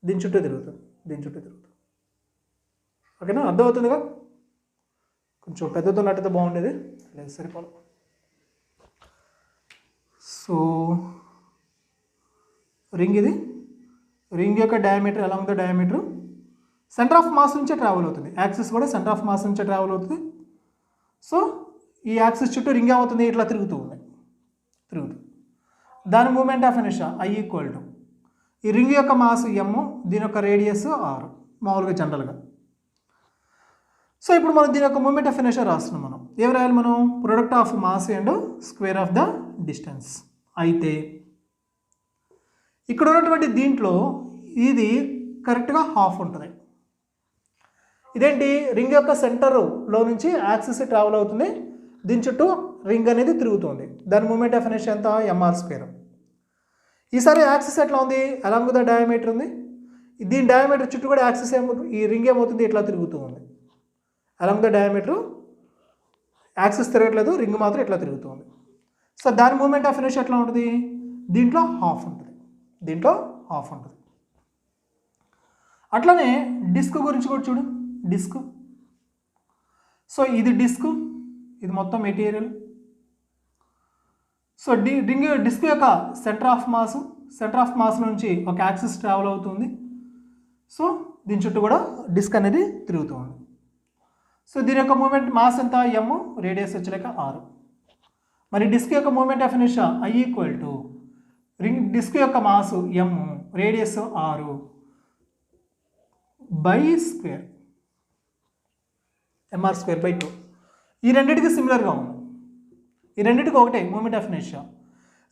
దీని చుట్టూ తిరుగుతుంది, దీని చుట్టూ తిరుగుతుంది. ఓకేనా, అర్థమవుతుందిగా. కొంచెం పెద్దతో నట్టితే బాగుండేది, లేదు సరిపోదు. సో రింగ్ ఇది, రింగ్ యొక్క diameter along the diameter centre of mass నుంచే ట్రావెల్ అవుతుంది, యాక్సిస్ కూడా సెంటర్ ఆఫ్ మాస్ నుంచే ట్రావెల్ అవుతుంది. సో ఈ యాక్సిస్ చుట్టూ రింగ్ ఏమవుతుంది, ఇట్లా తిరుగుతూ దాని మూమెంట్ ఆఫ్ ఇనర్షియా I ఈ రింగ్ యొక్క మాస్ m, దీని యొక్క రేడియస్ r, మామూలుగా జనరల్గా. సో ఇప్పుడు మనం దీని యొక్క మూమెంట్ ఆఫ్ ఇనర్షియా రాస్తున్నాం. మనం ఏం రాయాలి, మనం product of mass and square of the distance. అయితే ఇక్కడ ఉన్నటువంటి దీంట్లో ఇది కరెక్ట్గా హాఫ్ ఉంటుంది. ఇదేంటి, రింగ్ యొక్క సెంటర్లో నుంచి యాక్సిస్ ట్రావెల్ అవుతుంది, దీని చుట్టూ రింగ్ అనేది తిరుగుతుంది, దాని మూమెంట్ ఆఫ్ ఇనర్షియా ఎంత mr². ఈసారి యాక్సిస్ ఎట్లా ఉంది, అలాంగ్ ద డయామీటర్ ఉంది, దీని డయామీటర్ చుట్టూ కూడా యాక్సిస్ ఈ రింగ్ ఏమవుతుంది, ఇట్లా తిరుగుతూ ఉంది. అలాంగ్ ద డయామీటర్ యాక్సిస్ తిరగట్లేదు, రింగ్ మాత్రం ఇట్లా తిరుగుతుంది. సో దాని మూమెంట్ ఆఫ్ ఇనర్షియా ఎట్లా ఉంటుంది, దీంట్లో హాఫ్ ఉంటుంది. అట్లనే డిస్క్ గురించి కూడా చూడు. డిస్క్, సో ఇది డిస్క్, ఇది మొత్తం మెటీరియల్. సో డిస్క్ యొక్క సెంటర్ ఆఫ్ మాస్ నుంచి ఒక యాక్సిస్ ట్రావెల్ అవుతుంది. సో దీని చుట్టూ కూడా డిస్క్ అనేది తిరుగుతుంది. సో దీని యొక్క మూమెంట్ మాస్ ఎంత, ఎమ్, రేడియస్ వచ్చలేక 6. మరి డిస్క్ యొక్క moment of inertia I equal to disc యొక్క mass M, radius 6 by square mr²/2. ఈ రెండింటికి సిమిలర్గా ఉంది. ఈ రెండింటికి ఒకటే మూమెంట్ ఆఫ్ ఇనర్షియా.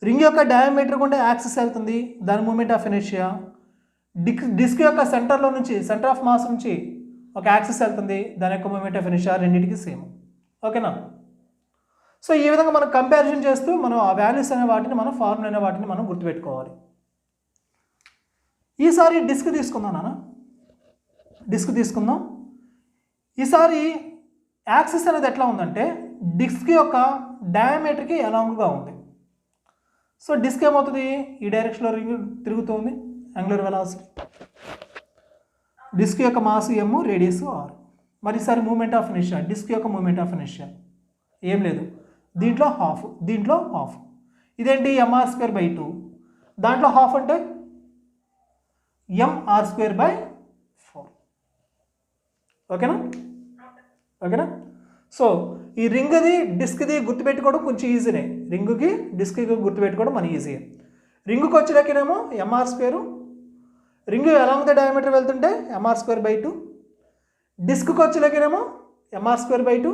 రింగ్ యొక్క డయామీటర్ గుండా యాక్సిస్ వెళ్తుంది, దాని మూమెంట్ ఆఫ్ ఇనర్షియా. డిస్క్ యొక్క సెంటర్ ఆఫ్ మాస్ నుంచి ఒక యాక్సిస్ వెళ్తుంది, దాని యొక్క మూమెంట్ ఆఫ్ ఇనర్షియా రెండింటికి సేమ్. ఓకేనా? సో ఈ విధంగా మనం కంపారిజన్ చేస్తూ మనం ఆ వాల్యూస్ అనే వాటిని, మనం ఫార్ములా అనే వాటిని మనం గుర్తుపెట్టుకోవాలి. ఈసారి డిస్క్ తీసుకుందాం నాన్న, డిస్క్ తీసుకుందాం. ఈసారి యాక్సిస్ అనేది ఎట్లా ఉందంటే డిస్క్ యొక్క డయామీటర్కి అలాంగ్గా ఉంది. సో డిస్క్ ఏమవుతుంది, ఈ డైరెక్షన్లో తిరుగుతుంది, యాంగులర్ వెలాసిటీ. డిస్క్ యొక్క మాస్ ఎమ్, రేడియస్ 6. మరి ఈసారి మూమెంట్ ఆఫ్ ఇనర్షియా, డిస్క్ యొక్క మూమెంట్ ఆఫ్ ఇనర్షియా ఏం లేదు, దీంట్లో హాఫ్, దీంట్లో హాఫ్. ఇదేంటి mr²/2, దాంట్లో హాఫ్ అంటే mr²/4. ఓకేనా? ఓకేనా? సో ఈ రింగ్ది డిస్క్ది గుర్తుపెట్టుకోవడం కొంచెం ఈజీనే. రింగుకి డిస్క్కి గుర్తుపెట్టుకోవడం మన ఈజీ. రింగుకి వచ్చేటకేనేమో mr², ring along the diameter వెళ్తుంటే mr²/2. డిస్క్కి వచ్చేటకేనేమో mr²/2.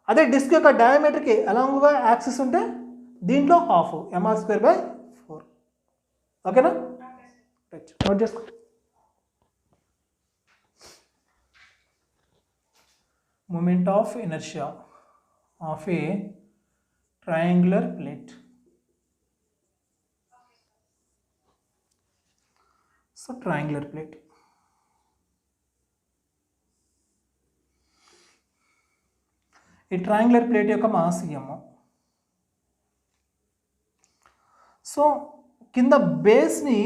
అదే డిస్క్ యొక్క డయామీటర్కి అలాంగ్గా యాక్సిస్ ఉంటే దీంట్లో హాఫ్, mr²/4. ఓకేనా? రైట్, నోట్ చేసుకో. Moment of inertia of a triangular plate. So triangular plate. ఈ ట్రయాంగులర్ ప్లేట్ యొక్క మాస్ m. సో కింద బేస్ని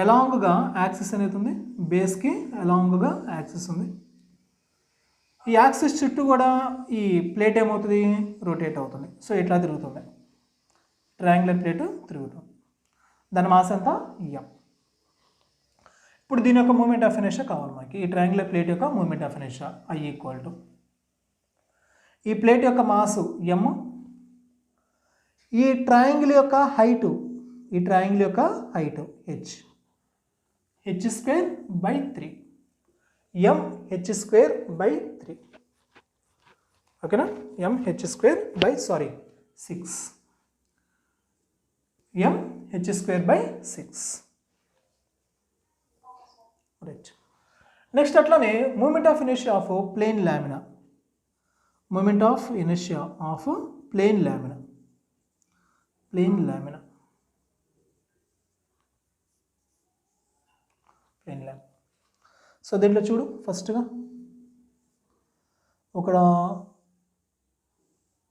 అలాంగ్గా యాక్సిస్ అనేది ఉంది, బేస్కి అలాంగ్గా యాక్సిస్ ఉంది. ఈ యాక్సిస్ చుట్టూ కూడా ఈ ప్లేట్ ఏమవుతుంది, రొటేట్ అవుతుంది. సో ఇట్లా తిరుగుతుంది, ట్రయాంగులర్ ప్లేట్ తిరుగుతుంది. దాని మాస్ ఎంత, m. ఇప్పుడు దీని యొక్క మూమెంట్ ఆఫ్ ఇనర్షియా కావాలి మనకి. ఈ ట్రయాంగులర్ ప్లేట్ యొక్క moment of inertia I equal to ఈ ప్లేట్ యొక్క మాసు m, ఈ ట్రయాంగిల్ యొక్క హైటు, ఈ ట్రయాంగిల్ యొక్క హైటు h²/3, mh²/3. ఓకేనా? mh²/6, mh²/6. రైట్. నెక్స్ట్ అట్లానే moment of inertia of plane lamina. Moment of inertia of plane lamina. Plane lamina. So దీంట్లో చూడు, ఫస్ట్గా ఒక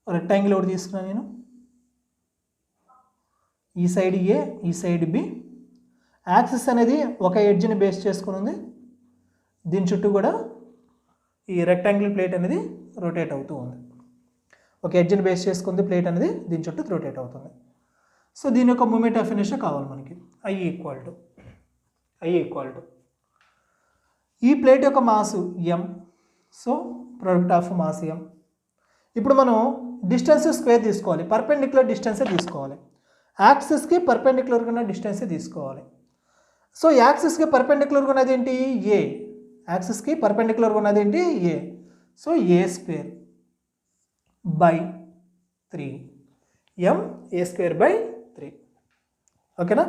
రెక్టాంగిల్ ఒకటి తీసుకున్నాను నేను. ఈ సైడ్ ఏ, ఈ సైడ్ బి. యాక్సిస్ అనేది ఒక ఎడ్జ్ని బేస్ చేసుకుని ఉంది. దీని చుట్టూ కూడా ఈ రెక్టాంగిల్ ప్లేట్ అనేది రొటేట్ అవుతూ ఉంది. ఒక ఎడ్జ్ని బేస్ చేసుకుంది ప్లేట్ అనేది దీని చుట్టూ రొటేట్ అవుతుంది. సో దీని యొక్క మూమెంట్ ఆఫ్ ఇనర్షియా కావాలి మనకి. I ఈక్వల్ టు ఈ ప్లేట్ యొక్క mass m. So product of mass m. ఇప్పుడు మనం డిస్టెన్స్ స్క్వేర్ తీసుకోవాలి, పర్పెండిక్యులర్ డిస్టెన్సే తీసుకోవాలి. యాక్సిస్కి పర్పెండిక్యులర్గా ఉన్న డిస్టెన్సే తీసుకోవాలి. సో యాక్సిస్కి పర్పెండిక్యులర్గా ఉన్నది ఏంటి, a. యాక్సిస్కి పర్పెండిక్యులర్గా ఉన్నది ఏంటి, a. So a²/3, ma²/3. ఓకేనా?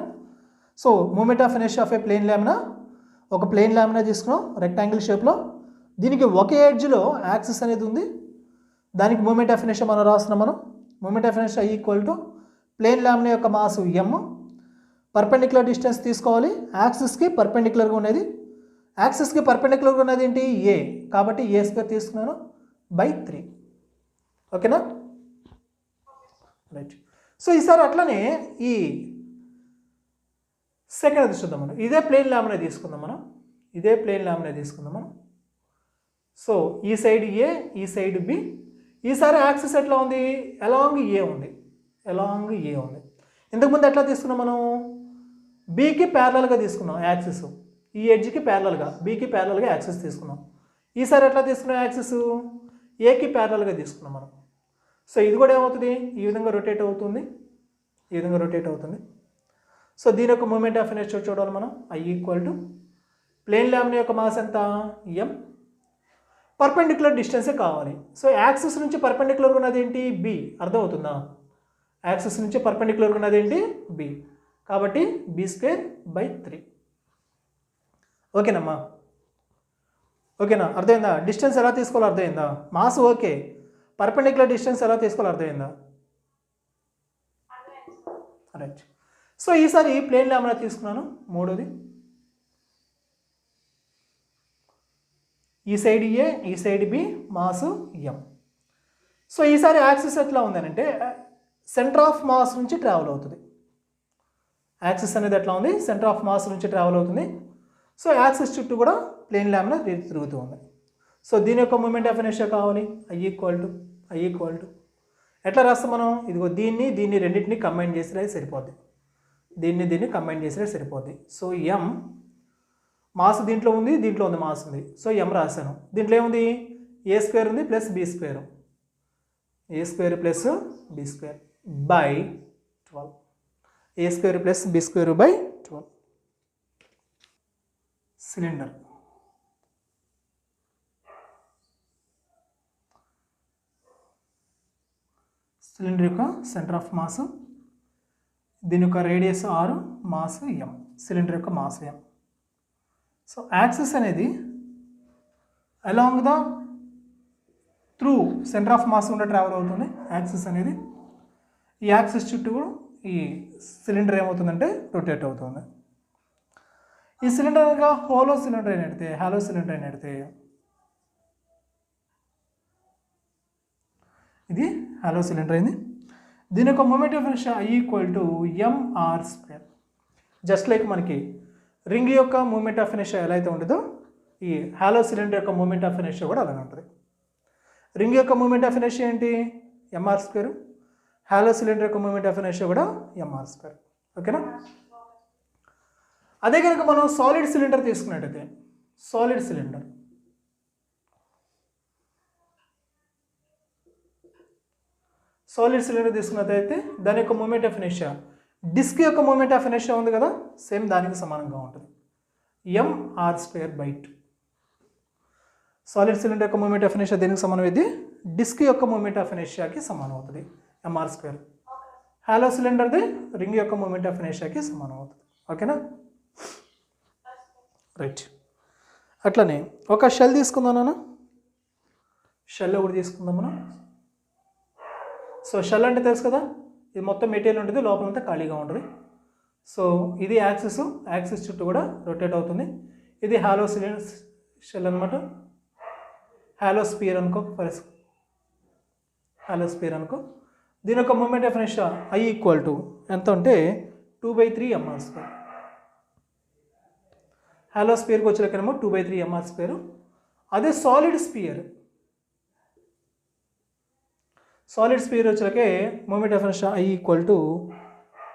So moment of inertia of a plane lamina, ఒక ప్లేన్ లామినా తీసుకున్నాం రెక్టాంగిల్ షేప్లో. దీనికి ఒకే ఎడ్జ్లో యాక్సిస్ అనేది ఉంది, దానికి మూమెంట్ ఆఫ్ ఇనర్షియా మనం రాస్తున్నాం. మనం moment of inertia equal to plane lamina యొక్క మాసు m, పర్పెండిక్యులర్ డిస్టెన్స్ తీసుకోవాలి. యాక్సిస్కి పర్పెండిక్యులర్గా ఉన్నది, యాక్సిస్కి పర్పెండిక్యులర్గా ఉన్నది ఏంటి, a. కాబట్టి a² తీసుకున్నాను /3. ఓకేనా? రైట్. సో ఈసారి అట్లనే ఈ సెకండ్ అది చూద్దాం. మనం ఇదే ప్లేన్ లామినా తీసుకుందాం. మనం ఇదే ప్లేన్ లామినా తీసుకుందాం మనం. సో ఈ సైడ్ ఏ, ఈ సైడ్ బి. ఈసారి యాక్సిస్ ఎట్లా ఉంది, అలాంగ్ ఏ ఉంది, అలాంగ్ ఏ ఉంది. ఇంతకుముందు ఎట్లా తీసుకున్నాం మనం, బీకి ప్యారలల్గా తీసుకున్నాం యాక్సిస్, ఈ ఎడ్జ్కి ప్యారలల్గా, బీకి ప్యారలల్గా యాక్సిస్ తీసుకున్నాం. ఈసారి ఎట్లా తీసుకున్నాం యాక్సిస్, ఏకి ప్యారలల్గా తీసుకున్నాం మనం. సో ఇది కూడా ఏమవుతుంది, ఈ విధంగా రొటేట్ అవుతుంది, ఈ విధంగా రొటేట్ అవుతుంది. సో దీని యొక్క మూమెంట్ ఆఫ్ ఇనర్షియా చూడాలి మనం, I equal to plane lamina యొక్క మాస్ ఎంత, ఎం. పర్పెండిక్యులర్ డిస్టెన్సే కావాలి. సో యాక్సిస్ నుంచి పర్పెండిక్యులర్గా ఉన్నది ఏంటి, బి. అర్థమవుతుందా, యాక్సిస్ నుంచి పర్పెండిక్యులర్గా ఉన్నది ఏంటి, బి. కాబట్టి b²/3. ఓకేనమ్మా, ఓకేనా, అర్థమైందా. డిస్టెన్స్ ఎలా తీసుకోవాలో అర్థమైందా, మాస్ ఓకే, పర్పెండిక్యులర్ డిస్టెన్స్ ఎలా తీసుకోవాలో అర్థమైందా. రైట్. సో ఈసారి ప్లేన్ లామినా తీసుకున్నాను, మూడోది. ఈ సైడ్ ఏ, ఈ సైడ్ బి, మాస్ ఎం. సో ఈసారి యాక్సిస్ ఎట్లా ఉందని అంటే సెంటర్ ఆఫ్ మాస్ నుంచి ట్రావెల్ అవుతుంది. యాక్సిస్ అనేది ఎట్లా ఉంది, సెంటర్ ఆఫ్ మాస్ నుంచి ట్రావెల్ అవుతుంది. సో యాక్సిస్ చుట్టూ కూడా ప్లేన్ లామినా తిరుగుతూ ఉంది. సో దీని యొక్క మూమెంట్ ఆఫ్ ఇనర్షియా కావాలి, ఐ ఈక్వల్ టు ఎట్లా రాస్తాం మనం, ఇదిగో దీన్ని రెండింటిని కంబైన్ చేసినా సరిపోద్ది, దీన్ని కంబైన్ చేసినా సరిపోద్ది. సో ఎం మాస్ దీంట్లో ఉంది, దీంట్లో ఉంది మాస్ ఉంది. సో ఎం రాశాను, దీంట్లో ఏముంది, a² ఉంది plus b², a² plus b² by 12, a² plus b² by 12. Cylinder యొక్క సెంటర్ ఆఫ్ మాస్, దీని యొక్క రేడియస్ 6, మాస్ ఎం, సిలిండర్ యొక్క మాస్ ఎం. సో యాక్సిస్ అనేది along the through centre of mass కూడా ట్రావెల్ అవుతుంది యాక్సిస్ అనేది. ఈ యాక్సిస్ చుట్టూ ఈ సిలిండర్ ఏమవుతుందంటే రొటేట్ అవుతుంది. ఈ సిలిండర్గా హాలో సిలిండర్ అని ఎడితే ఇది హాలో సిలిండర్ అయింది. దీని యొక్క moment of inertia I equal to mr². Just like మనకి రింగ్ యొక్క మూమెంట్ ఆఫ్ ఇనర్షియా ఎలా అయితే ఉంటుందో ఈ హాలో సిలిండర్ యొక్క మూమెంట్ ఆఫ్ ఇనర్షియా కూడా అలానే ఉంటుంది. రింగ్ యొక్క మూమెంట్ ఆఫ్ ఇనర్షియా ఏంటి, mr². హాలో సిలిండర్ యొక్క మూమెంట్ ఆఫ్ ఇనర్షియా కూడా mr². ఓకేనా. అదే కనుక మనం సాలిడ్ సిలిండర్ తీసుకున్నట్టయితే, సాలిడ్ సిలిండర్ తీసుకున్నట్టయితే దాని యొక్క మూమెంట్ ఆఫ్ ఇనర్షియా డిస్క్ యొక్క మూమెంట్ ఆఫ్ ఇనర్షియా ఉంది కదా, సేమ్ దానికి సమానంగా ఉంటుంది, mr²/2. సాలిడ్ సిలిండర్ యొక్క మూమెంట్ ఆఫ్ ఇనర్షియా దేనికి సమానం అయితే డిస్క్ యొక్క మూమెంట్ ఆఫ్ ఇనర్షియాకి సమానం అవుతుంది, mr². హాలో సిలిండర్ది రింగ్ యొక్క మూమెంట్ ఆఫ్ ఇనర్షియాకి సమానం అవుతుంది. ఓకేనా, రైట్. అట్లనే ఒక షెల్ తీసుకుందాం నాన్న, షెల్ ఒకటి తీసుకుందాం మనం. సో షెల్ అంటే తెలుసు కదా, ఇది మొత్తం మెటీరియల్ ఉంటుంది, లోపలంతా ఖాళీగా ఉంటుంది. సో ఇది యాక్సిస్ చుట్టూ కూడా రొటేట్ అవుతుంది. ఇది హాలో సిలిండర్ షెల్ అనమాట, హాలో స్పియర్ అనుకో, హాలో స్పియర్ అనుకో. దీని యొక్క moment of inertia I equal to ఎంత అంటే 2/3 mr². హాలో స్పియర్కి వచ్చేలకేమో 2/3 mr². అదే సాలిడ్ స్పియర్ వచ్చేలకే moment of inertia I equal to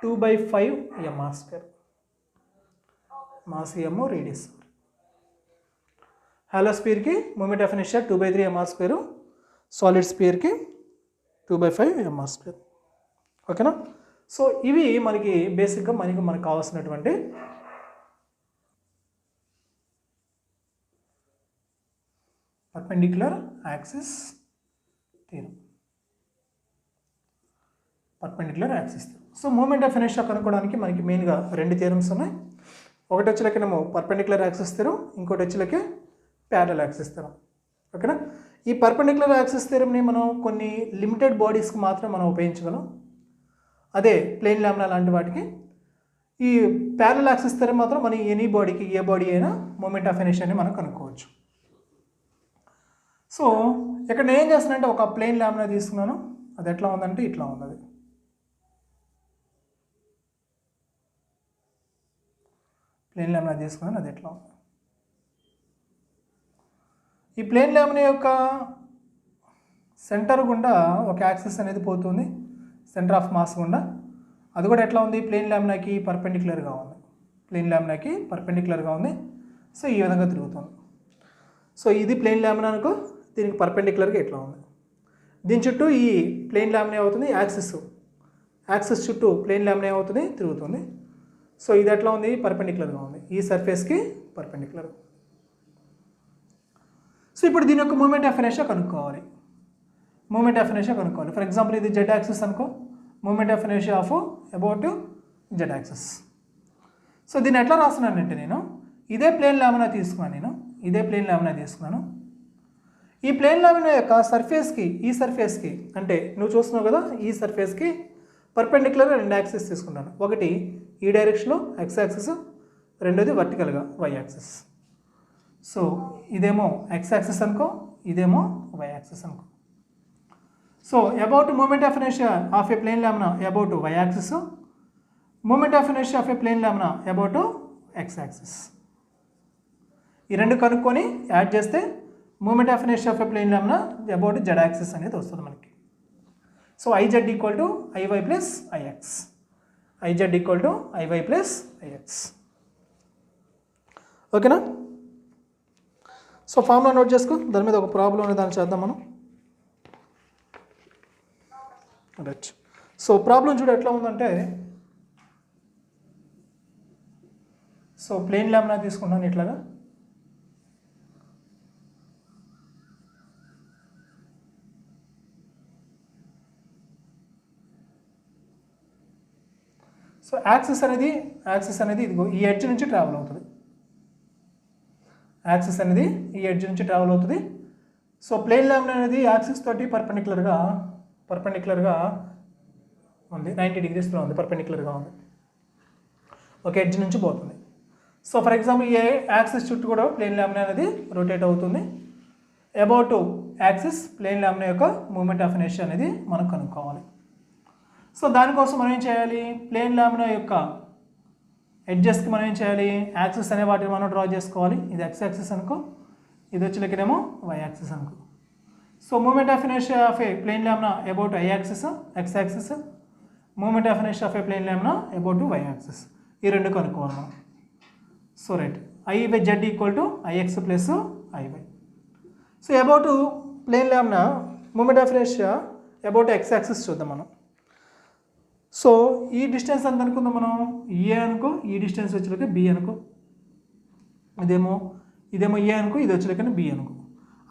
2/5 mr². Mass M, radius. Hollow స్పియర్కి moment of inertia 2/3 mr², solid స్పియర్కి 2/5 mr². ఓకేనా. సో ఇవి మనకి బేసిక్గా మనకు కావాల్సినటువంటి perpendicular axis theorem. So moment of inertia కనుక్కోవడానికి మనకి మెయిన్గా రెండు థియరమ్స్ ఉన్నాయి. ఒకటి వచ్చేలకేమో పర్పెండిక్యులర్ యాక్సిస్ థియరం, ఇంకోటి వచ్చేలకే ప్యారలల్ యాక్సిస్ థియరం. ఓకేనా. ఈ పర్పెండిక్యులర్ యాక్సిస్ థియరంని మనం కొన్ని లిమిటెడ్ బాడీస్కి మాత్రం మనం ఉపయోగించగలం. అదే ప్లేన్ లామినా లాంటి వాటికి. ఈ ప్యారలల్ యాక్సిస్ థియరం మాత్రం మనం ఎనీ బాడీకి, ఏ బాడీ అయినా మూమెంట్ ఆఫ్ ఇనర్షియాని మనం కనుక్కోవచ్చు. సో ఇక్కడ నేను ఏం చేస్తానంటే ఒక ప్లేన్ లామినా తీసుకున్నాను, అది ఎట్లా ఉందంటే ఇట్లా ఉన్నది. ప్లేన్ లామినా తీసుకున్నాను, అది ఎట్లా ఉంది. ఈ ప్లేన్ లామినా యొక్క సెంటర్ గుండా ఒక యాక్సిస్ అనేది పోతుంది, సెంటర్ ఆఫ్ మాస్ గుండా. అది కూడా ఎట్లా ఉంది, ప్లేన్ లామినాకి పర్పెండిక్యులర్గా ఉంది, ప్లేన్ లామినాకి పర్పెండిక్యులర్గా ఉంది. సో ఈ విధంగా తిరుగుతుంది. సో ఇది ప్లేన్ లామినా అనుకో, దీనికి పర్పెండిక్యులర్గా ఎట్లా ఉంది. దీని చుట్టూ ఈ ప్లేన్ లామినా అవుతుంది, యాక్సిస్ చుట్టూ ప్లేన్ లామినా అవుతుంది, తిరుగుతుంది. సో ఇది ఎట్లా ఉంది, పర్పెండిక్యులర్గా ఉంది, ఈ సర్ఫేస్కి పర్పెండిక్యులర్. సో ఇప్పుడు దీని యొక్క మూమెంట్ ఆఫ్ ఇనర్షియా కనుక్కోవాలి. ఫర్ ఎగ్జాంపుల్ ఇది జెడ్ యాక్సిస్ అనుకో, moment of inertia of about Z axis. So దీన్ని ఎట్లా రాస్తున్నానంటే నేను ఇదే ప్లేన్ లామినా తీసుకున్నాను, ఈ ప్లేన్ లామినా యొక్క సర్ఫేస్కి, ఈ సర్ఫేస్కి అంటే నువ్వు చూస్తున్నావు కదా, ఈ సర్ఫేస్కి పర్పెండిక్యులర్గా 2 యాక్సిస్ తీసుకుంటాను. ఒకటి ఈ డైరెక్షన్లో ఎక్స్ యాక్సిస్, రెండోది వర్టికల్గా వై యాక్సిస్. సో ఇదేమో ఎక్స్ యాక్సిస్ అనుకో, ఇదేమో వై యాక్సిస్ అనుకో. So about moment of inertia of a plane lamina about Y axis, moment of inertia of a plane lamina about X axis. ఈ రెండు కనుక్కొని యాడ్ చేస్తే moment of inertia of a plane lamina about Z axis అనేది వస్తుంది మనకి. So IZ equal to IY plus IX, IZ equal to IY plus IX. ఓకేనా? సో ఫార్ములా నోట్ చేసుకో, దాని మీద ఒక ప్రాబ్లం అనేది దాన్ని చేద్దాం మనం. రైట్. సో ప్రాబ్లం చూడు ఎట్లా ఉందంటే, సో ప్లేన్ లామినా తీసుకున్నాను ఇట్లాగా. సో యాక్సిస్ అనేది ఇదిగో ఈ ఎడ్జ్ నుంచి ట్రావెల్ అవుతుంది, సో ప్లేన్ లామినా అనేది యాక్సిస్ తోటి పర్పెండిక్యులర్గా ఉంది, 90 డిగ్రీస్లో ఉంది, పర్పెండిక్యులర్గా ఉంది, ఒక ఎడ్జ్ నుంచి పోతుంది. So for example A axis చుట్టూ కూడా ప్లేన్ లామినా అనేది రొటేట్ అవుతుంది. అబౌట్ యాక్సిస్ ప్లేన్ లామినా యొక్క మూమెంట్ ఆఫ్ ఇనర్షియా అనేది మనం కనుక్కోవాలి. సో దానికోసం మనం ఏం చేయాలి, ప్లేన్ లామినా యొక్క ఎడ్జెస్కి మనం ఏం చేయాలి, యాక్సిస్ అనే వాటిని మనం డ్రా చేసుకోవాలి. ఇది ఎక్స్ యాక్సిస్ అనుకో, ఇది వచ్చేలకేమో వై యాక్సిస్ అనుకో. So moment of inertia of a plane lamina about I axis, X axis, moment of inertia of a plane lamina about Y axis, ఈ రెండు కనుక్కోవాలి మనం. So right, IZ equal to IX plus IY. So about plane lamina moment of inertia about X axis చూద్దాం మనం. సో ఈ డిస్టెన్స్ ఎంత అనుకుందాం మనం, ఏ అనుకో, ఈ డిస్టెన్స్ వచ్చేలకే బి అనుకో, ఇదేమో ఏ అనుకో, ఇది వచ్చేలకనే బి అనుకో.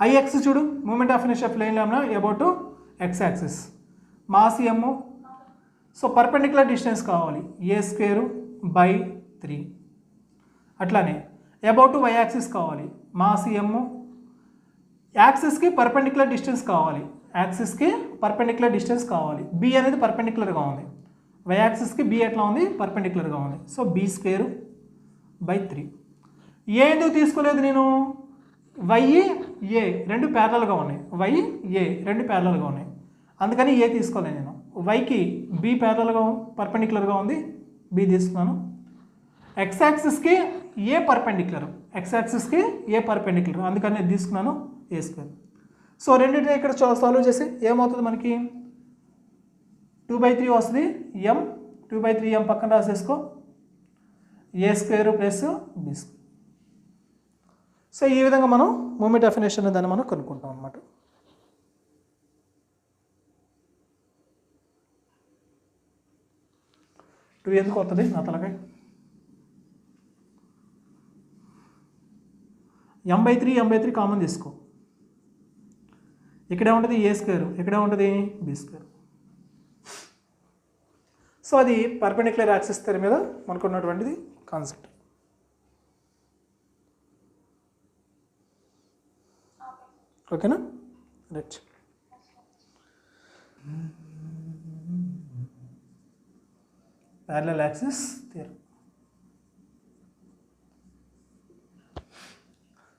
IX చూడు, moment of inertia plane lamina about X axis, mass M. So perpendicular distance కావాలి, a²/3. అట్లానే అబౌట్ వై యాక్సిస్ కావాలి, మాస్ M. యాక్సిస్కి పర్పెండిక్యులర్ డిస్టెన్స్ కావాలి, బి అనేది పర్పెండిక్యులర్గా ఉంది, వై యాక్సిస్కి బి ఎట్లా ఉంది, పర్పెండిక్యులర్గా ఉంది. So b²/3. ఏ ఎందుకు తీసుకోలేదు నేను, YA రెండు ప్యారలల్గా ఉన్నాయి, అందుకని ఏ తీసుకోలేదు నేను. వైకి బి పర్పెండిక్యులర్గా ఉంది, బి తీసుకున్నాను. ఎక్స్ యాక్సిస్కి ఏ పర్పెండిక్యులర్, అందుకని నేను తీసుకున్నాను A². సో రెండింటిని ఇక్కడ సాల్వ్ చేసి ఏమవుతుంది మనకి, 2/3 వస్తుంది, M 2/3M పక్కన రాసేసుకో, A² ప్లస్ B². సో ఈ విధంగా మనం మూమెంట్ ఆఫ్ ఇనర్షియా అనే దాన్ని మనం కనుక్కుంటాం అన్నమాట. టూ ఎందుకు వస్తుంది నా తలకాయ, M/3 కామన్ తీసుకో, ఇక్కడే ఉంటుంది A², ఇక్కడే ఉంటుంది B². సో అది పర్పెండిక్యులర్ యాక్సిస్ థియరీ మీద మనకు ఉన్నటువంటిది కాన్సెప్ట్. ఓకేనా? Right. Parallel axis theory.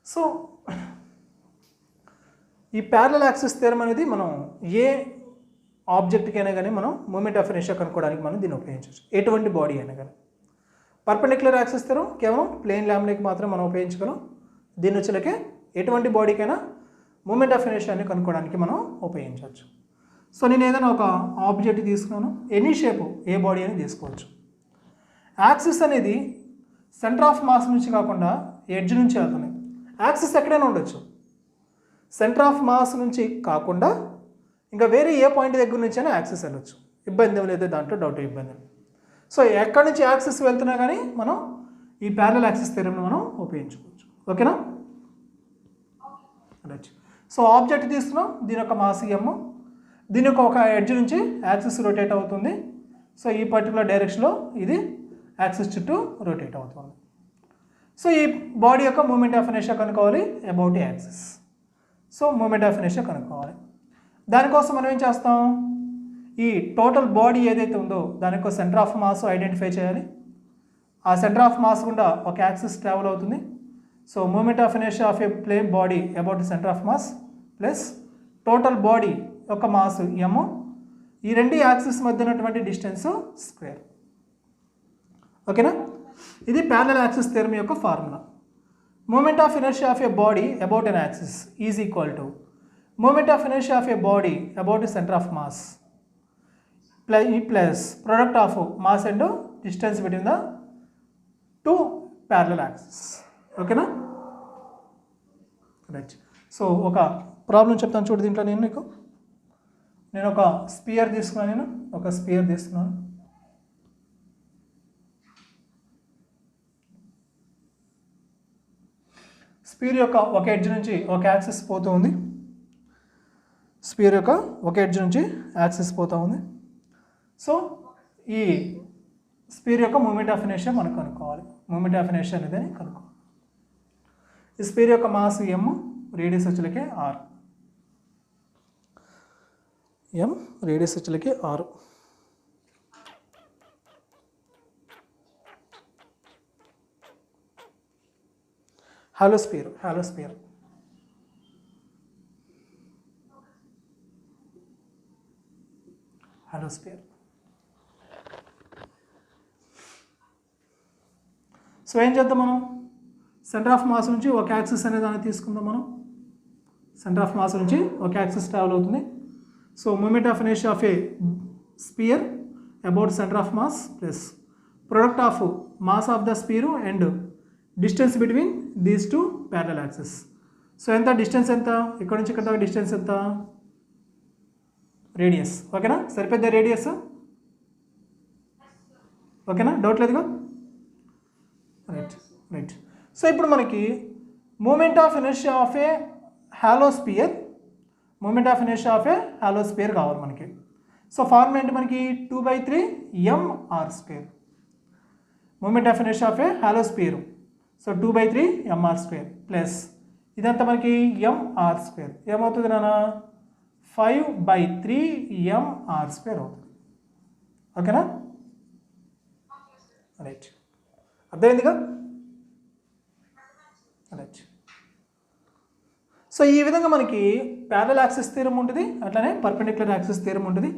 So ఈ ప్యారలల్ యాక్సిస్ థియరం అనేది మనం ఏ ఆబ్జెక్ట్కి అయినా కానీ మనం మూమెంట్ ఆఫ్ ఇనర్షియా కనుక్కోవడానికి మనం దీన్ని ఉపయోగించవచ్చు, ఎటువంటి బాడీ అయినా కానీ. పర్పెండిక్యులర్ యాక్సిస్ థియరం కేవలం ప్లేన్ లామినాకి మాత్రం మనం ఉపయోగించగలం, దీన్ని వచ్చేలకే ఎటువంటి బాడీకైనా మూమెంట్ ఆఫ్ ఇనర్షియాని కనుక్కోవడానికి మనం ఉపయోగించవచ్చు. సో నేను ఏదైనా ఒక ఆబ్జెక్ట్ తీసుకున్నాను, ఎనీ షేపు ఏ బాడీ అని తీసుకోవచ్చు. యాక్సిస్ అనేది సెంటర్ ఆఫ్ మాస్ నుంచి కాకుండా ఎడ్జ్ నుంచి వెళ్తున్నాయి. యాక్సిస్ ఎక్కడైనా ఉండొచ్చు, సెంటర్ ఆఫ్ మాస్ నుంచి కాకుండా ఇంకా వేరే ఏ పాయింట్ దగ్గర నుంచి అయినా యాక్సిస్ వెళ్ళొచ్చు. ఇబ్బంది ఏం లేదు, దాంట్లో డౌట్ ఇబ్బంది. సో ఎక్కడి నుంచి యాక్సిస్ వెళ్తున్నా కానీ మనం ఈ ప్యారలల్ యాక్సిస్ థియరమ్ని మనం ఉపయోగించుకోవచ్చు. ఓకేనా? రైట్. సో ఆబ్జెక్ట్ తీసుకున్నాం, దీని యొక్క మాస్ m, దీని యొక్క ఒక ఎడ్జ్ నుంచి యాక్సిస్ రొటేట్ అవుతుంది. సో ఈ పర్టికులర్ డైరెక్షన్లో ఇది యాక్సిస్ చుట్టూ రొటేట్ అవుతుంది. సో ఈ బాడీ యొక్క మూమెంట్ ఆఫ్ ఇనర్షియా కనుక్కోవాలి about axis. So moment of inertia కనుక్కోవాలి. దానికోసం మనం ఏం చేస్తాం, ఈ టోటల్ బాడీ ఏదైతే ఉందో దాని యొక్క సెంటర్ ఆఫ్ మాస్ ఐడెంటిఫై చేయాలి. ఆ సెంటర్ ఆఫ్ మాస్ గుండా ఒక యాక్సిస్ ట్రావెల్ అవుతుంది. So moment of inertia of a plane body about centre of mass plus total body యొక్క మాస్ m, ఈ రెండు యాక్సిస్ మధ్య ఉన్నటువంటి డిస్టెన్స్ స్క్వేర్. ఓకేనా? ఇది ప్యారలల్ యాక్సిస్ థియరమ్ యొక్క formula. Moment of inertia of a body about an axis is equal to moment of inertia of a body about centre of mass plus product of mass and distance between the two parallel axis. ఓకేనా? రైట్. సో ఒక ప్రాబ్లం చెప్తాను చూడు. దీంట్లో నేను ఒక స్పియర్ తీసుకున్నాను. స్పియర్ యొక్క ఒక ఎడ్జ్ నుంచి ఒక యాక్సిస్ పోతూ ఉంది. సో ఈ స్పియర్ యొక్క మూమెంట్ ఆఫ్ ఇనర్షియా మనం కనుక్కోవాలి. మూమెంట్ ఆఫ్ ఇనర్షియా అనేది కనుక్కోవాలి. ఈ స్పియర్ యొక్క మాస్ m, రేడియస్ వచ్చేలకి r. రేడియస్ వచ్చేలకి r. హాలోస్పియర్. సో ఏం చేద్దాం, మనం సెంటర్ ఆఫ్ మాస్ నుంచి ఒక యాక్సిస్ అనే దాన్ని తీసుకుందాం. మనం సెంటర్ ఆఫ్ మాస్ నుంచి ఒక యాక్సిస్ ట్రావెల్ అవుతుంది. So moment of inertia of a sphere about centre of mass plus product of mass of the sphere and distance between these two parallel axis. So ఎంత డిస్టెన్స్, ఎంత ఇక్కడ నుంచి ఇక్కడ దాకా డిస్టెన్స్ ఎంత, రేడియస్. ఓకేనా? సరిపోద్దా రేడియస్? ఓకేనా? డౌట్ లేదుగా? రైట్. సో ఇప్పుడు మనకి moment of inertia of a hollow sphere కావాలి మనకి. సో ఫార్ములా ఏంటి మనకి, 2/3 mr². Moment of inertia of a hollow sphere. So 2/3 mr² plus ఇదంతా మనకి mr². ఏమవుతుంది నాన్న, 5/3 mr² అవుతుంది. ఓకేనా? రైట్. అర్థమైందిగా? రైట్. సో ఈ విధంగా మనకి ప్యారలల్ యాక్సిస్ థియరమ్ ఉంటుంది, అట్లానే పర్పెండిక్యులర్ యాక్సిస్ థియరమ్ ఉంటుంది.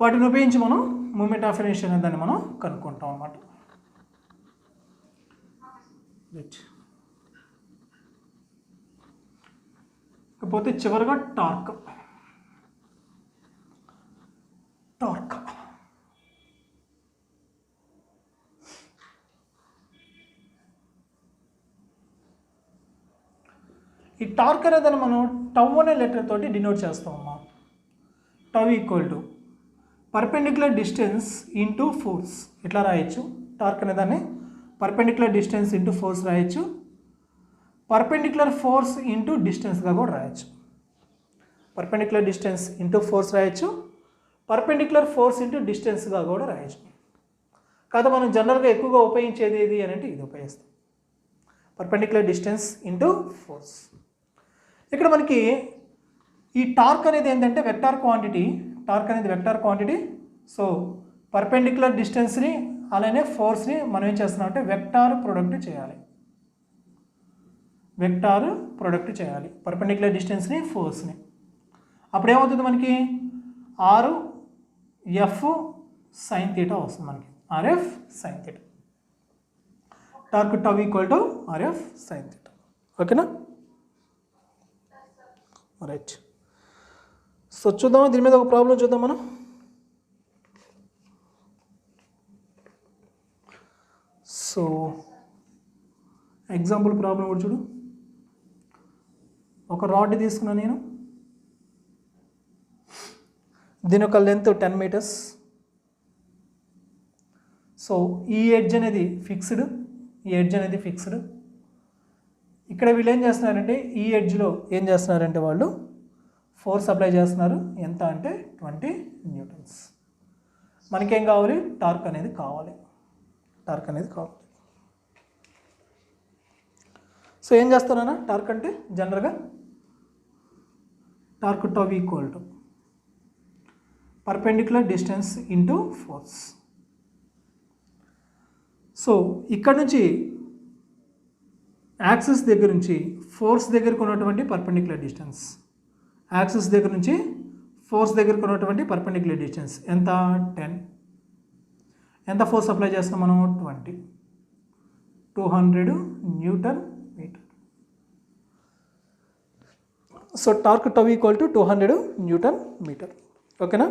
వాటిని ఉపయోగించి మనం మూమెంట్ ఆఫ్ ఇనర్షియా అనే దాన్ని మనం కనుక్కుంటాం అన్నమాట. రైట్. ఇకపోతే చివరిగా టార్క్. ఈ టార్క్ అనేదాన్ని మనం టౌ అనే లెటర్ తోటి డినోట్ చేస్తామమ్మా. Tau equal to perpendicular distance into force. ఇట్లా రాయొచ్చు. టార్క్ అనేదాన్ని పర్పెండిక్యులర్ డిస్టెన్స్ ఇంటూ ఫోర్స్ రాయొచ్చు. పర్పెండిక్యులర్ ఫోర్స్ ఇంటూ డిస్టెన్స్గా కూడా రాయొచ్చు. పర్పెండిక్యులర్ డిస్టెన్స్ ఇంటూ ఫోర్స్ రాయొచ్చు. పర్పెండిక్యులర్ ఫోర్స్ ఇంటూ డిస్టెన్స్గా కూడా రాయొచ్చు. కాదు మనం జనరల్గా ఎక్కువగా ఉపయోగించేది ఏది అని అంటే ఇది ఉపయోగిస్తాం, పర్పెండిక్యులర్ డిస్టెన్స్ ఇంటూ ఫోర్స్. ఇక్కడ మనకి ఈ టార్క్ అనేది ఏంటంటే వెక్టార్ క్వాంటిటీ. సో పర్పెండిక్యులర్ డిస్టెన్స్ని అలానే ఫోర్స్ని మనం ఏం చేస్తున్నాం అంటే వెక్టార్ ప్రొడక్ట్ చేయాలి. పర్పెండిక్యులర్ డిస్టెన్స్ని ఫోర్స్ని. అప్పుడు ఏమవుతుంది మనకి RF sin θ వస్తుంది మనకి. RF sin θ. Torque tau equal to RF sin θ. ఓకేనా? రైట్. సో చూద్దాం, దీని మీద ఒక ప్రాబ్లం చూద్దాం మనం. సో ఎగ్జాంపుల్ ప్రాబ్లం కూడా చూడు. ఒక రాడ్ తీసుకున్నా నేను, దీని యొక్క లెంత్ 10 మీటర్స్. సో ఈ ఎడ్జ్ అనేది ఫిక్స్డ్, ఈ ఎడ్జ్ అనేది ఫిక్స్డ్. ఇక్కడ వీళ్ళు ఏం చేస్తున్నారంటే ఈ ఎడ్జ్లో ఏం చేస్తున్నారంటే వాళ్ళు ఫోర్స్ అప్లై చేస్తున్నారు. ఎంత అంటే 20 న్యూటన్స్. మనకేం కావాలి? టార్క్ అనేది కావాలి, టార్క్ అనేది కావాలి. సో ఏం చేస్తారన్నా టార్క్ అంటే జనరల్గా torque tau equal to perpendicular distance into force. So ఇక్కడ నుంచి యాక్సిస్ దగ్గర నుంచి ఫోర్స్ దగ్గరకు ఉన్నటువంటి పర్పెండిక్యులర్ డిస్టెన్స్, యాక్సిస్ దగ్గర నుంచి ఫోర్స్ దగ్గరకు ఉన్నటువంటి పర్పెండిక్యులర్ డిస్టెన్స్ ఎంత? 10. ఎంత ఫోర్స్ అప్లై చేస్తాం మనం? 20. 200 newton metre. So torque tau equal to 200 newton metre. ఓకేనా?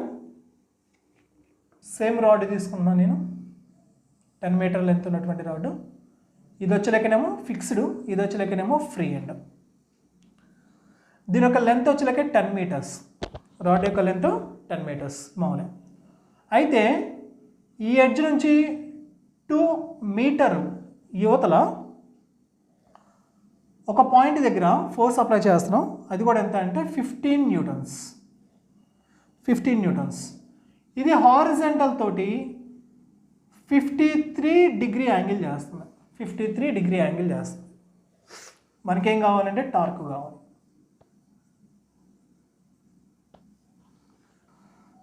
సేమ్ రాడ్ తీసుకున్నాను నేను, 10 మీటర్ లెంత్ ఉన్నటువంటి రాడ్. ఇది వచ్చేలకేనేమో ఫిక్స్డ్, ఇది వచ్చేలకేనేమో ఫ్రీ ఎండ్. దీని యొక్క లెంత్ వచ్చేలకే 10 మీటర్స్, రాడ్ యొక్క లెంత్ 10 మీటర్స్ మామూలే. అయితే ఈ ఎడ్జ్ నుంచి 2 మీటర్ యువతల ఒక పాయింట్ దగ్గర ఫోర్స్ అప్లై చేస్తున్నాం. అది కూడా ఎంత అంటే 15 న్యూటన్స్. 15 న్యూటన్స్. ఇది హారిజంటల్ తోటి 53 డిగ్రీ యాంగిల్ చేస్తుంది, 53 డిగ్రీ యాంగిల్ చేస్తుంది. మనకేం కావాలంటే టార్క్ కావాలి.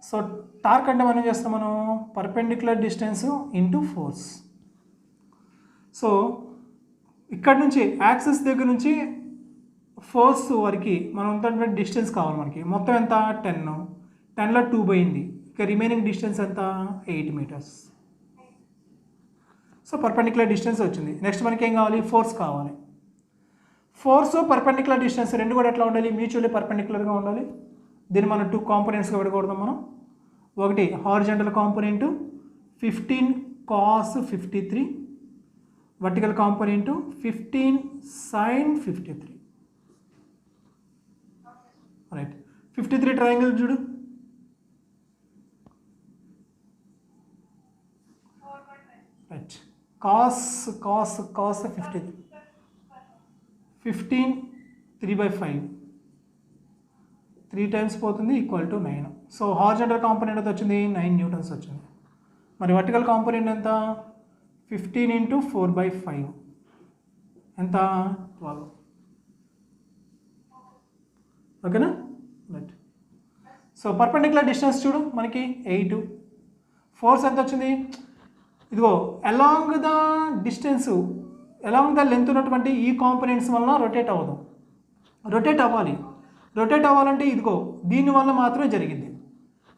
సో టార్క్ అంటే మనం చేస్తాం, మనం perpendicular distance into force. So ఇక్కడ నుంచి యాక్సిస్ దగ్గర నుంచి ఫోర్స్ వరకు మనం ఉన్నటువంటి డిస్టెన్స్ కావాలి మనకి. మొత్తం ఎంత? 10. 10లో 2 పోయింది, ఇక రిమైనింగ్ డిస్టెన్స్ ఎంత? 8 మీటర్స్. సో పర్పెండిక్యులర్ డిస్టెన్స్ వచ్చింది. నెక్స్ట్ మనకి ఏం కావాలి? ఫోర్స్ కావాలి. ఫోర్స్ పర్పెండిక్యులర్ డిస్టెన్స్ రెండు కూడా ఎట్లా ఉండాలి? మ్యూచువల్లీ పర్పెండిక్యులర్గా ఉండాలి. దీన్ని మనం 2 కాంపోనెంట్స్గా విడకూడదాం మనం. ఒకటి horizontal component 15 cos 53, vertical component 15 sin 53. Right. 53 triangle చూడు. రైట్. cos 53, 15 3/5, 3 టైమ్స్ పోతుంది equal to 9. So horizontal component ఎంత వచ్చింది? 9 న్యూటన్స్ వచ్చింది. మరి వర్టికల్ కాంపోనెంట్ ఎంత? 15 × 4/5 ఎంత? 12. ఓకేనా? రైట్. సో పర్పెండిక్యులర్ డిస్టెన్స్ చూడు మనకి 8. ఫోర్స్ ఎంత వచ్చింది? ఇదిగో along the distance, along the length ఉన్నటువంటి ఈ కాంపోనెంట్స్ వలన రొటేట్ అవ్వదు. రొటేట్ అవ్వాలి. రొటేట్ అవ్వాలంటే ఇదిగో దీనివల్ల మాత్రమే జరిగింది.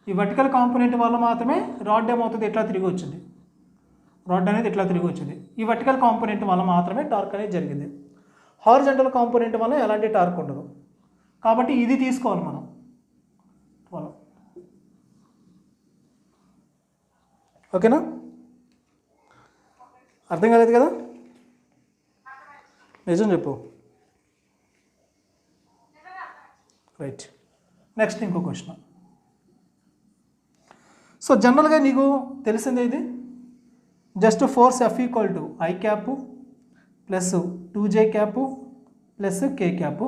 ఈ వర్టికల్ కాంపోనెంట్ వల్ల మాత్రమే రాడ్ ఏమవుతుంది? ఎట్లా తిరిగి వచ్చింది, రాడ్ అనేది ఇట్లా తిరిగి వచ్చింది. ఈ వర్టికల్ కాంపోనెంట్ వల్ల మాత్రమే టార్క్ అనేది జరిగింది. హారిజంటల్ కాంపోనెంట్ వల్ల ఎలాంటి టార్క్ ఉండదు. కాబట్టి ఇది తీసుకోవాలి మనం. ఓకేనా? అర్థం కాలేదు కదా? నిజం చెప్పు. రైట్. నెక్స్ట్ ఇంకో క్వశ్చన్. సో జనరల్గా నీకు తెలిసిందే ఇది. Just force F equal to I cap plus 2J cap plus K cap.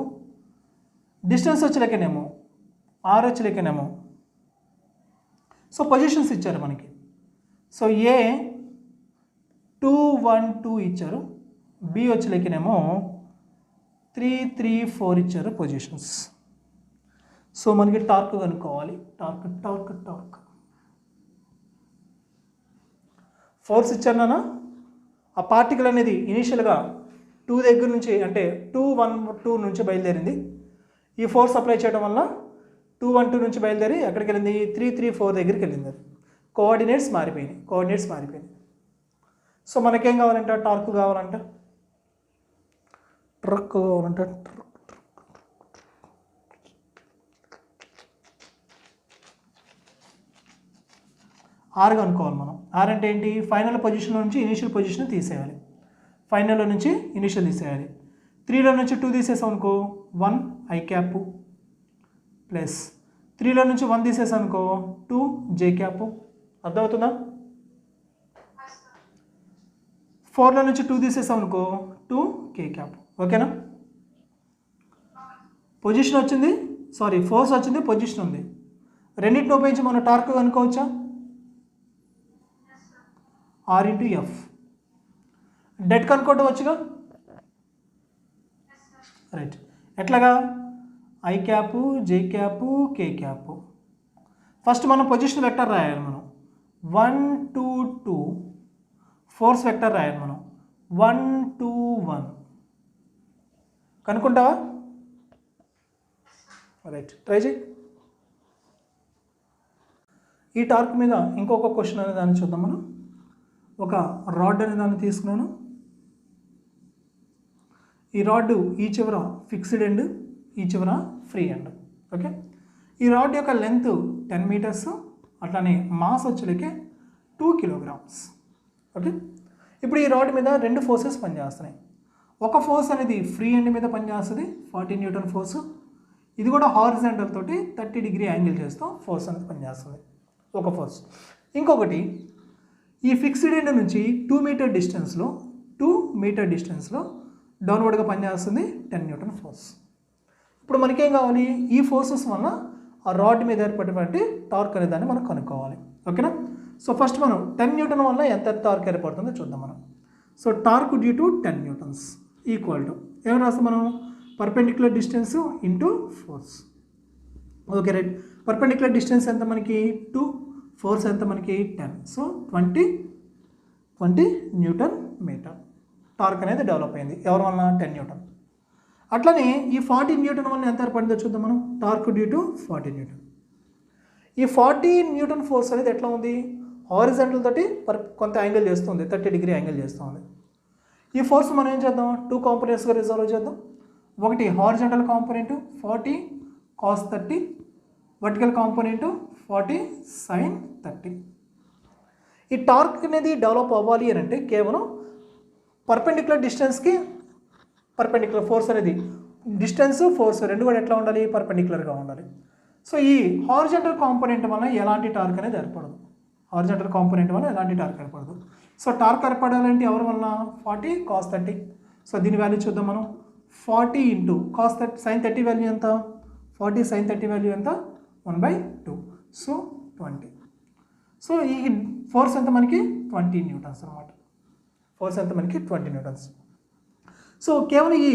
Distance వచ్చలేకనేమో R వచ్చలేకనేమో. సో పొజిషన్స్ ఇచ్చారు మనకి. సో A 2 1 2 ఇచ్చారు, B వచ్చలేకనేమో 3 3 4 ఇచ్చారు పొజిషన్స్. సో మనకి టార్క్ కనుక్కోవాలి. టార్క్ టార్క్ టార్క్ ఫోర్స్ ఇచ్చానా? ఆ పార్టికల్ అనేది ఇనీషియల్గా 2 దగ్గర నుంచి అంటే 2 1 2 నుంచి బయలుదేరింది. ఈ ఫోర్స్ అప్లై చేయడం వల్ల 2 1 2 నుంచి బయలుదేరి ఎక్కడికి వెళ్ళింది? 3 3 4 దగ్గరికి వెళ్ళింది. అది కోఆర్డినేట్స్ మారిపోయినాయి. సో మనకేం కావాలంట? టార్క్ కావాలంట. ట్రక్ అంటే ఆర్ అనుకోవాలి మనం. ఆర్ అంటే ఏంటి? ఫైనల్ పొజిషన్లో నుంచి ఇనిషియల్ పొజిషన్ తీసేయాలి. ఫైనల్లో నుంచి ఇనిషియల్ తీసేయాలి. 3లో నుంచి 2 తీసేసాం అనుకో 1 ఐ క్యాప్ ప్లస్ 3లో నుంచి 1 తీసేసాం అనుకో 2 జే క్యాప్. అర్థమవుతుందా? 4లో నుంచి 2 తీసేసాం అనుకో 2 కే క్యాప్. ఓకేనా? పొజిషన్ వచ్చింది, సారీ ఫోర్స్ వచ్చింది, పొజిషన్ ఉంది. రెండింటిని ఉపయోగించి మనం టార్క్ కనుక్కోవచ్చా? R into F. డెట్ కనుక్కోవటం వచ్చుగా? రైట్. ఎట్లాగా? I cap, J cap, K cap. First మనం పొజిషన్ వెక్టర్ రాయాలి. మనం 1 2 2 ఫోర్స్ వెక్టర్ రాయాలి. మనం 1 2 1 కనుక్కుంటావా? రైట్, ట్రై చేయి. ఈ టార్క్ మీద ఇంకొక క్వశ్చన్ అనే దాన్ని చూద్దాం మనం. ఒక రాడ్ అనే దాన్ని తీసుకున్నాను. ఈ రాడ్ ఈ చివర ఫిక్స్డ్ ఎండ్, ఈ చివర ఫ్రీ ఎండ్. ఓకే. ఈ రాడ్ యొక్క లెంత్ 10 మీటర్స్, అట్లానే మాస్ వచ్చేలకే 2 కిలోగ్రామ్స్. ఓకే. ఇప్పుడు ఈ రాడ్ మీద 2 ఫోర్సెస్ పనిచేస్తున్నాయి. ఒక ఫోర్స్ అనేది ఫ్రీ ఎండ్ మీద పనిచేస్తుంది, 40 న్యూటన్ ఫోర్సు. ఇది కూడా హారిజాంటల్ తోటి 30 డిగ్రీ యాంగిల్ చేస్తూ ఫోర్స్ అనేది పనిచేస్తుంది, ఒక ఫోర్స్. ఇంకొకటి ఈ ఫిక్స్డ్ ఎండ్ నుంచి 2 మీటర్ డిస్టెన్స్లో డౌన్వర్డ్గా పనిచేస్తుంది 10 న్యూటన్ ఫోర్స్. ఇప్పుడు మనకేం కావాలి? ఈ ఫోర్సెస్ వల్ల ఆ రాడ్ మీద ఏర్పడేటువంటి టార్క్ అనే దాన్ని మనం కనుక్కోవాలి. ఓకేనా? సో ఫస్ట్ మనం 10 న్యూటన్ వల్ల ఎంత టార్క్ ఏర్పడుతుందో చూద్దాం మనం. So torque due to 10 newtons equal to ఏమైనా రాస్తాం మనం? Perpendicular distance into force. Okay right. Perpendicular distance ఎంత మనకి? 2. ఫోర్స్ ఎంత మనకి? 10. సో 20 న్యూటన్ మీటర్ టార్క్ అనేది డెవలప్ అయింది. ఎవరి వల్ల? 10 న్యూటన్. అట్లనే ఈ 40 న్యూటన్ వల్ల ఎంత ఏర్పడిందో చూద్దాం మనం. Torque due to 40 Newton. ఈ 40 న్యూటన్ ఫోర్స్ అనేది ఎట్లా ఉంది? హారిజాంటల్ తోటి కొంత యాంగిల్ చేస్తుంది, 30 డిగ్రీ యాంగిల్ చేస్తుంది. ఈ ఫోర్స్ మనం ఏం చేద్దాం? 2 కాంపోనెంట్స్గా రిజాల్వ్ చేద్దాం. ఒకటి horizontal component 40 cos 30, vertical component 40 sine 30. ఈ టార్క్ అనేది డెవలప్ అవ్వాలి అని అంటే కేవలం పర్పెండిక్యులర్ డిస్టెన్స్కి పర్పెండిక్యులర్ ఫోర్స్ అనేది, డిస్టెన్స్ ఫోర్స్ రెండు కూడా ఎట్లా ఉండాలి? పర్పెండిక్యులర్గా ఉండాలి. సో ఈ హారిజాంటల్ కాంపోనెంట్ వల్ల ఎలాంటి టార్క్ అనేది ఏర్పడదు. హారిజాంటల్ కాంపోనెంట్ వల్ల ఎలాంటి టార్క్ ఏర్పడదు. సో టార్క్ ఏర్పడాలంటే ఎవరి వల్ల? 40 కాస్ 30. సో దీని వాల్యూ చూద్దాం మనం. 40 ఇంటూ కాస్ 30 సైన్ 30 వాల్యూ ఎంత? 40 సైన్ 30 వాల్యూ ఎంత? 1/2. సో 20. సో ఈ ఫోర్స్ ఎంత మనకి? 20 న్యూటన్స్ అనమాట. ఫోర్స్ ఎంత మనకి? 20 న్యూటన్స్. సో కేవలం ఈ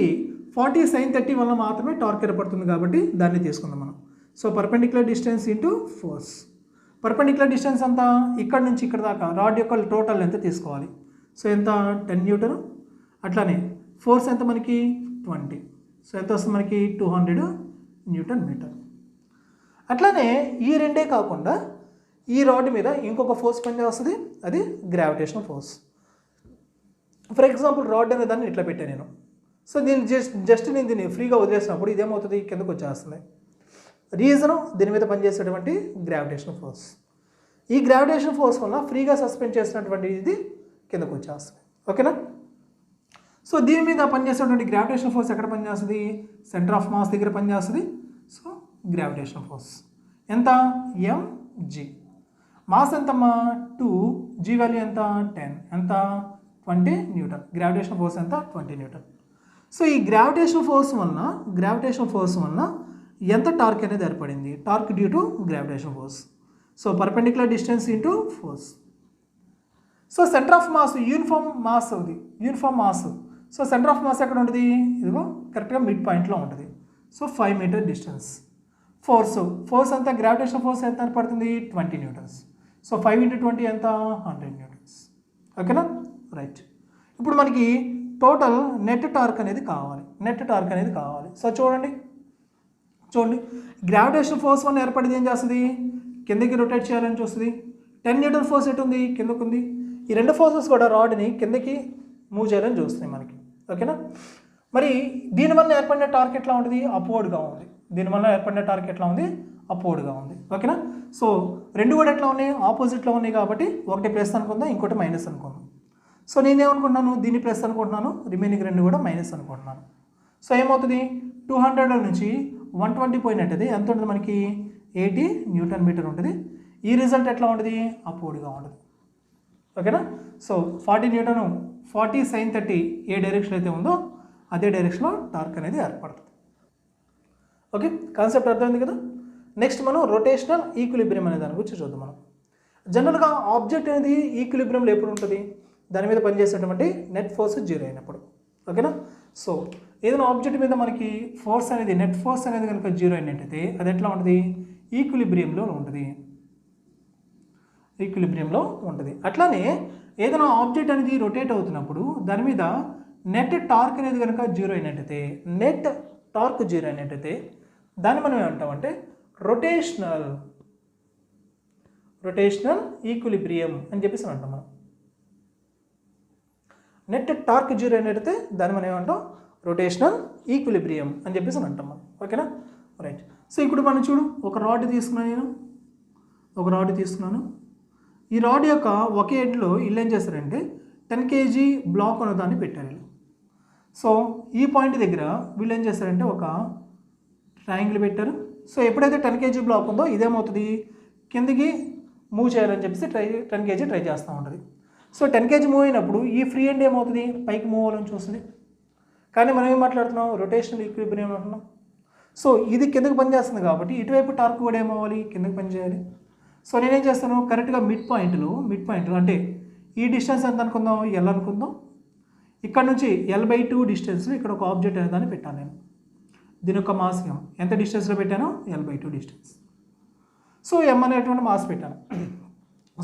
40 సైన్ 30 వల్ల మాత్రమే టార్క్ ఏర్పడుతుంది కాబట్టి దాన్ని తీసుకుందాం మనం. So perpendicular distance into force. Perpendicular distance అంతా ఇక్కడ నుంచి ఇక్కడ దాకా రాడ్ యొక్క టోటల్ ఎంత తీసుకోవాలి? సో ఎంత? 10 న్యూటన్. అట్లానే ఫోర్స్ ఎంత మనకి? 20. సో ఎంత వస్తుంది మనకి? 200 న్యూటన్ మీటర్. అట్లానే ఈ రెండే కాకుండా ఈ రాడ్ మీద ఇంకొక ఫోర్స్ పనిచేస్తుంది, అది gravitational force. For example rod అనే దాన్ని ఇట్లా పెట్టాను నేను. సో దీన్ని జస్ట్ నేను దీన్ని ఫ్రీగా వదిలేసినప్పుడు ఇదేమవుతుంది? కిందకు వచ్చేస్తుంది. రీజను దీని మీద పనిచేసేటువంటి గ్రావిటేషనల్ ఫోర్స్. ఈ గ్రావిటేషనల్ ఫోర్స్ వల్ల ఫ్రీగా సస్పెండ్ చేసినటువంటి ఇది కిందకు వచ్చేస్తుంది. ఓకేనా? సో దీని మీద పనిచేసేటువంటి గ్రావిటేషనల్ ఫోర్స్ ఎక్కడ పనిచేస్తుంది? సెంటర్ ఆఫ్ మాస్ దగ్గర పనిచేస్తుంది. సో గ్రావిటేషనల్ ఫోర్స్ ఎంత? mg. మాస్ ఎంతమ్మా? 2. జీ వాల్యూ ఎంత? 10. ఎంత? 20 న్యూటన్. గ్రావిటేషనల్ ఫోర్స్ ఎంత? 20 న్యూటన్. సో ఈ గ్రావిటేషనల్ ఫోర్స్ వలన ఎంత టార్క్ అనేది ఏర్పడింది? Torque due to gravitational force. So perpendicular distance into force. So centre of mass uniform mass అవుతుంది, uniform mass. So centre of mass ఎక్కడ ఉంటుంది? ఇదిగో కరెక్ట్గా మిడ్ పాయింట్లో ఉంటుంది. So 5 metre distance. ఫోర్స్ అంతా గ్రావిటేషనల్ ఫోర్స్ ఎంత ఏర్పడుతుంది? 20 న్యూటన్స్. సో 5 into 20 ఎంత? 100 న్యూటన్స్. ఓకేనా? రైట్. ఇప్పుడు మనకి టోటల్ నెట్ టార్క్ అనేది కావాలి. సో చూడండి గ్రావిటేషనల్ ఫోర్స్ వల్ల ఏర్పడింది ఏం చేస్తుంది? కిందకి రొటేట్ చేయాలని చూస్తుంది. 10 న్యూటన్ ఫోర్స్ ఎటు ఉంది? కిందకు ఉంది. ఈ రెండు ఫోర్సెస్ కూడా రాడ్ని కిందకి మూవ్ చేయాలని చూస్తున్నాయి మనకి. ఓకేనా? మరి దీనివల్ల ఏర్పడిన టార్క్ ఎట్లా ఉంటుంది? అప్వర్డ్గా ఉంది. దీనివల్ల ఏర్పడిన టార్క్ ఎట్లా ఉంది? అప్వర్డ్గా ఉంది. ఓకేనా? సో రెండు కూడా ఎట్లా ఉన్నాయి? ఆపోజిట్లో ఉన్నాయి కాబట్టి ఒకటి ప్లస్ అనుకుందాం, ఇంకోటి మైనస్ అనుకుందాం. సో నేనేమనుకుంటున్నాను? దీన్ని ప్లస్ అనుకుంటున్నాను, రిమైనింగ్ రెండు కూడా మైనస్ అనుకుంటున్నాను. సో ఏమవుతుంది? 200 నుంచి 120 పోయినట్టయితే ఎంత ఉంటుంది మనకి? 80 న్యూటన్ మీటర్ ఉంటుంది. ఈ రిజల్ట్ ఎట్లా ఉంటుంది? అప్వర్డ్గా ఉంటుంది. ఓకేనా? సో 40 న్యూటన్ 40 sin 30 ఏ డైరెక్షన్ అయితే ఉందో అదే డైరెక్షన్లో టార్క్ అనేది ఏర్పడుతుంది. ఓకే, కాన్సెప్ట్ అర్థమైంది కదా? నెక్స్ట్ మనం రొటేషనల్ ఈక్విలిబ్రియం అనే దాని గురించి చూద్దాం. మనం జనరల్గా ఆబ్జెక్ట్ అనేది ఈక్విలిబ్రియంలో ఎప్పుడు ఉంటుంది? దాని మీద పనిచేసేటువంటి నెట్ ఫోర్స్ 0 అయినప్పుడు. ఓకేనా? సో ఏదైనా ఆబ్జెక్ట్ మీద మనకి ఫోర్స్ అనేది, నెట్ ఫోర్స్ అనేది కనుక 0 అయినట్టయితే అది ఎట్లా ఉంటుంది? ఈక్విలిబ్రియంలో ఉంటుంది. ఈక్విలిబ్రియంలో ఉంటుంది. అట్లానే ఏదైనా ఆబ్జెక్ట్ అనేది రొటేట్ అవుతున్నప్పుడు దాని మీద నెట్ టార్క్ అనేది కనుక 0 అయినట్టయితే, నెట్ టార్క్ 0 అయినట్టయితే దాన్ని మనం ఏమంటామంటే రొటేషనల్ ఈక్విలిబ్రియం అని చెప్పేసి అంటాం. మనం నెట్ టార్క్ 0 అయినట్టయితే దాన్ని మనం ఏమంటాం? రొటేషనల్ ఈక్విలిబ్రియం అని చెప్పేసి అంటాం మనం. ఓకేనా? రైట్. సో ఇప్పుడు మనం చూడు, ఒక రాడ్ తీసుకున్నాను, నేను ఒక రాడ్ తీసుకున్నాను. ఈ రాడ్ యొక్క ఒకే ఎండ్లో వీళ్ళు ఏం చేస్తారంటే 10 kg బ్లాక్ అనే దాన్ని పెట్టారు. సో ఈ పాయింట్ దగ్గర వీళ్ళు ఏం చేస్తారంటే ఒక ట్రయాంగిల్ పెట్టారు. సో ఎప్పుడైతే 10 kg బ్లాక్ ఉందో ఇదేమవుతుంది? కిందికి మూవ్ చేయాలని చెప్పేసి 10 kg ట్రై చేస్తూ ఉంటుంది. సో 10 kg మూవ్ అయినప్పుడు ఈ ఫ్రీ ఎండ్ ఏమవుతుంది? పైకి మూవ్ అవ్వాలని చూస్తుంది. కానీ మనం ఏం మాట్లాడుతున్నాం? రొటేషనల్ ఈక్విలిబ్రియం అంటున్నాం. సో ఇది కిందకి పనిచేస్తుంది కాబట్టి ఇటువైపు టార్క్ కూడా ఏమవ్వాలి? కిందకి పనిచేయాలి. సో నేనేం చేస్తాను? కరెక్ట్గా మిడ్ పాయింట్లో అంటే ఈ డిస్టెన్స్ ఎంత అనుకుందాం? L అనుకుందాం. ఇక్కడ నుంచి L/2 డిస్టెన్స్లో ఇక్కడ ఒక ఆబ్జెక్ట్ అనే దాన్ని పెట్టాను నేను. దీని యొక్క మాస్ M ఎంత డిస్టెన్స్లో పెట్టాను? L/2 distance. సో M అనేటువంటి మాస్ పెట్టాను.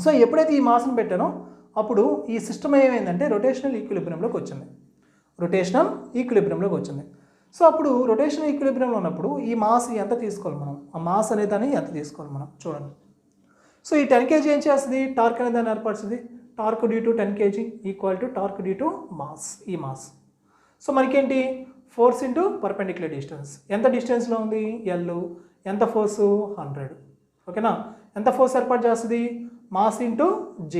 సో ఎప్పుడైతే ఈ మాస్ని పెట్టానో అప్పుడు ఈ సిస్టమ్ ఏమైందంటే రొటేషనల్ ఈక్విలిబ్రియంలోకి వచ్చింది. సో అప్పుడు రొటేషనల్ ఈక్విలిబ్రియంలో ఉన్నప్పుడు ఈ మాస్ ఎంత తీసుకోవాలి మనం? ఆ మాస్ అనే దాన్ని ఎంత తీసుకోవాలి మనం? చూడండి. సో ఈ 10 kg ఏం చేస్తుంది? టార్క్ అనే దాన్ని ఏర్పడుతుంది. Torque due to 10 kg equal to torque due to mass, ఈ మాస్. సో మనకేంటి? Force into perpendicular distance. ఎంత డిస్టెన్స్లో ఉంది? L. ఎంత ఫోర్సు? 100. ఓకేనా? ఎంత ఫోర్స్ ఏర్పాటు చేస్తుంది? Mass into G,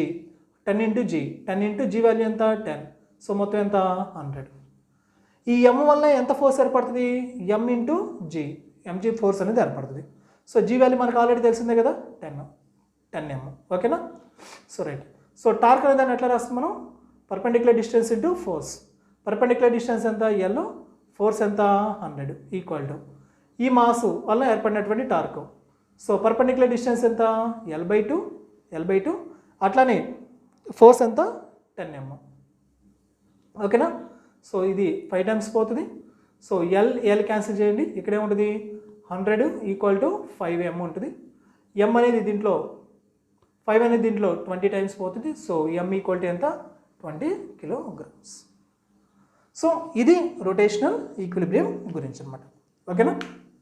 10 into G. 10 into G value ఎంత? 10. సో మొత్తం ఎంత? 100. ఈ M వల్ల ఎంత ఫోర్స్ ఏర్పడుతుంది? M into G, mg force అనేది ఏర్పడుతుంది. సో G వాల్యూ మనకు ఆల్రెడీ తెలిసిందే కదా, 10m. ఓకేనా? So right. సో టార్క్ అనేది దాన్ని ఎట్లా రాస్తాం మనం? Perpendicular distance into force. Perpendicular distance ఎంత? L. ఫోర్స్ ఎంత? 100 ఈక్వల్ టు ఈ మాస్ వల్ల ఏర్పడినటువంటి టార్క్. సో పర్పెండిక్యులర్ డిస్టెన్స్ ఎంత? L/2. అట్లానే ఫోర్స్ ఎంత? 10m. ఓకేనా? సో ఇది 5 టైమ్స్ పోతుంది. సో L క్యాన్సిల్ చేయండి. ఇక్కడే ఉంటుంది 100 ఈక్వల్ టు 5m ఉంటుంది. M అనేది దీంట్లో 5 అనేది దీంట్లో 20 టైమ్స్ పోతుంది. సో M ఈక్వల్ టు ఎంత? 20 kilograms. సో ఇది రొటేషనల్ ఈక్విలిబ్రియం గురించి అనమాట. ఓకేనా?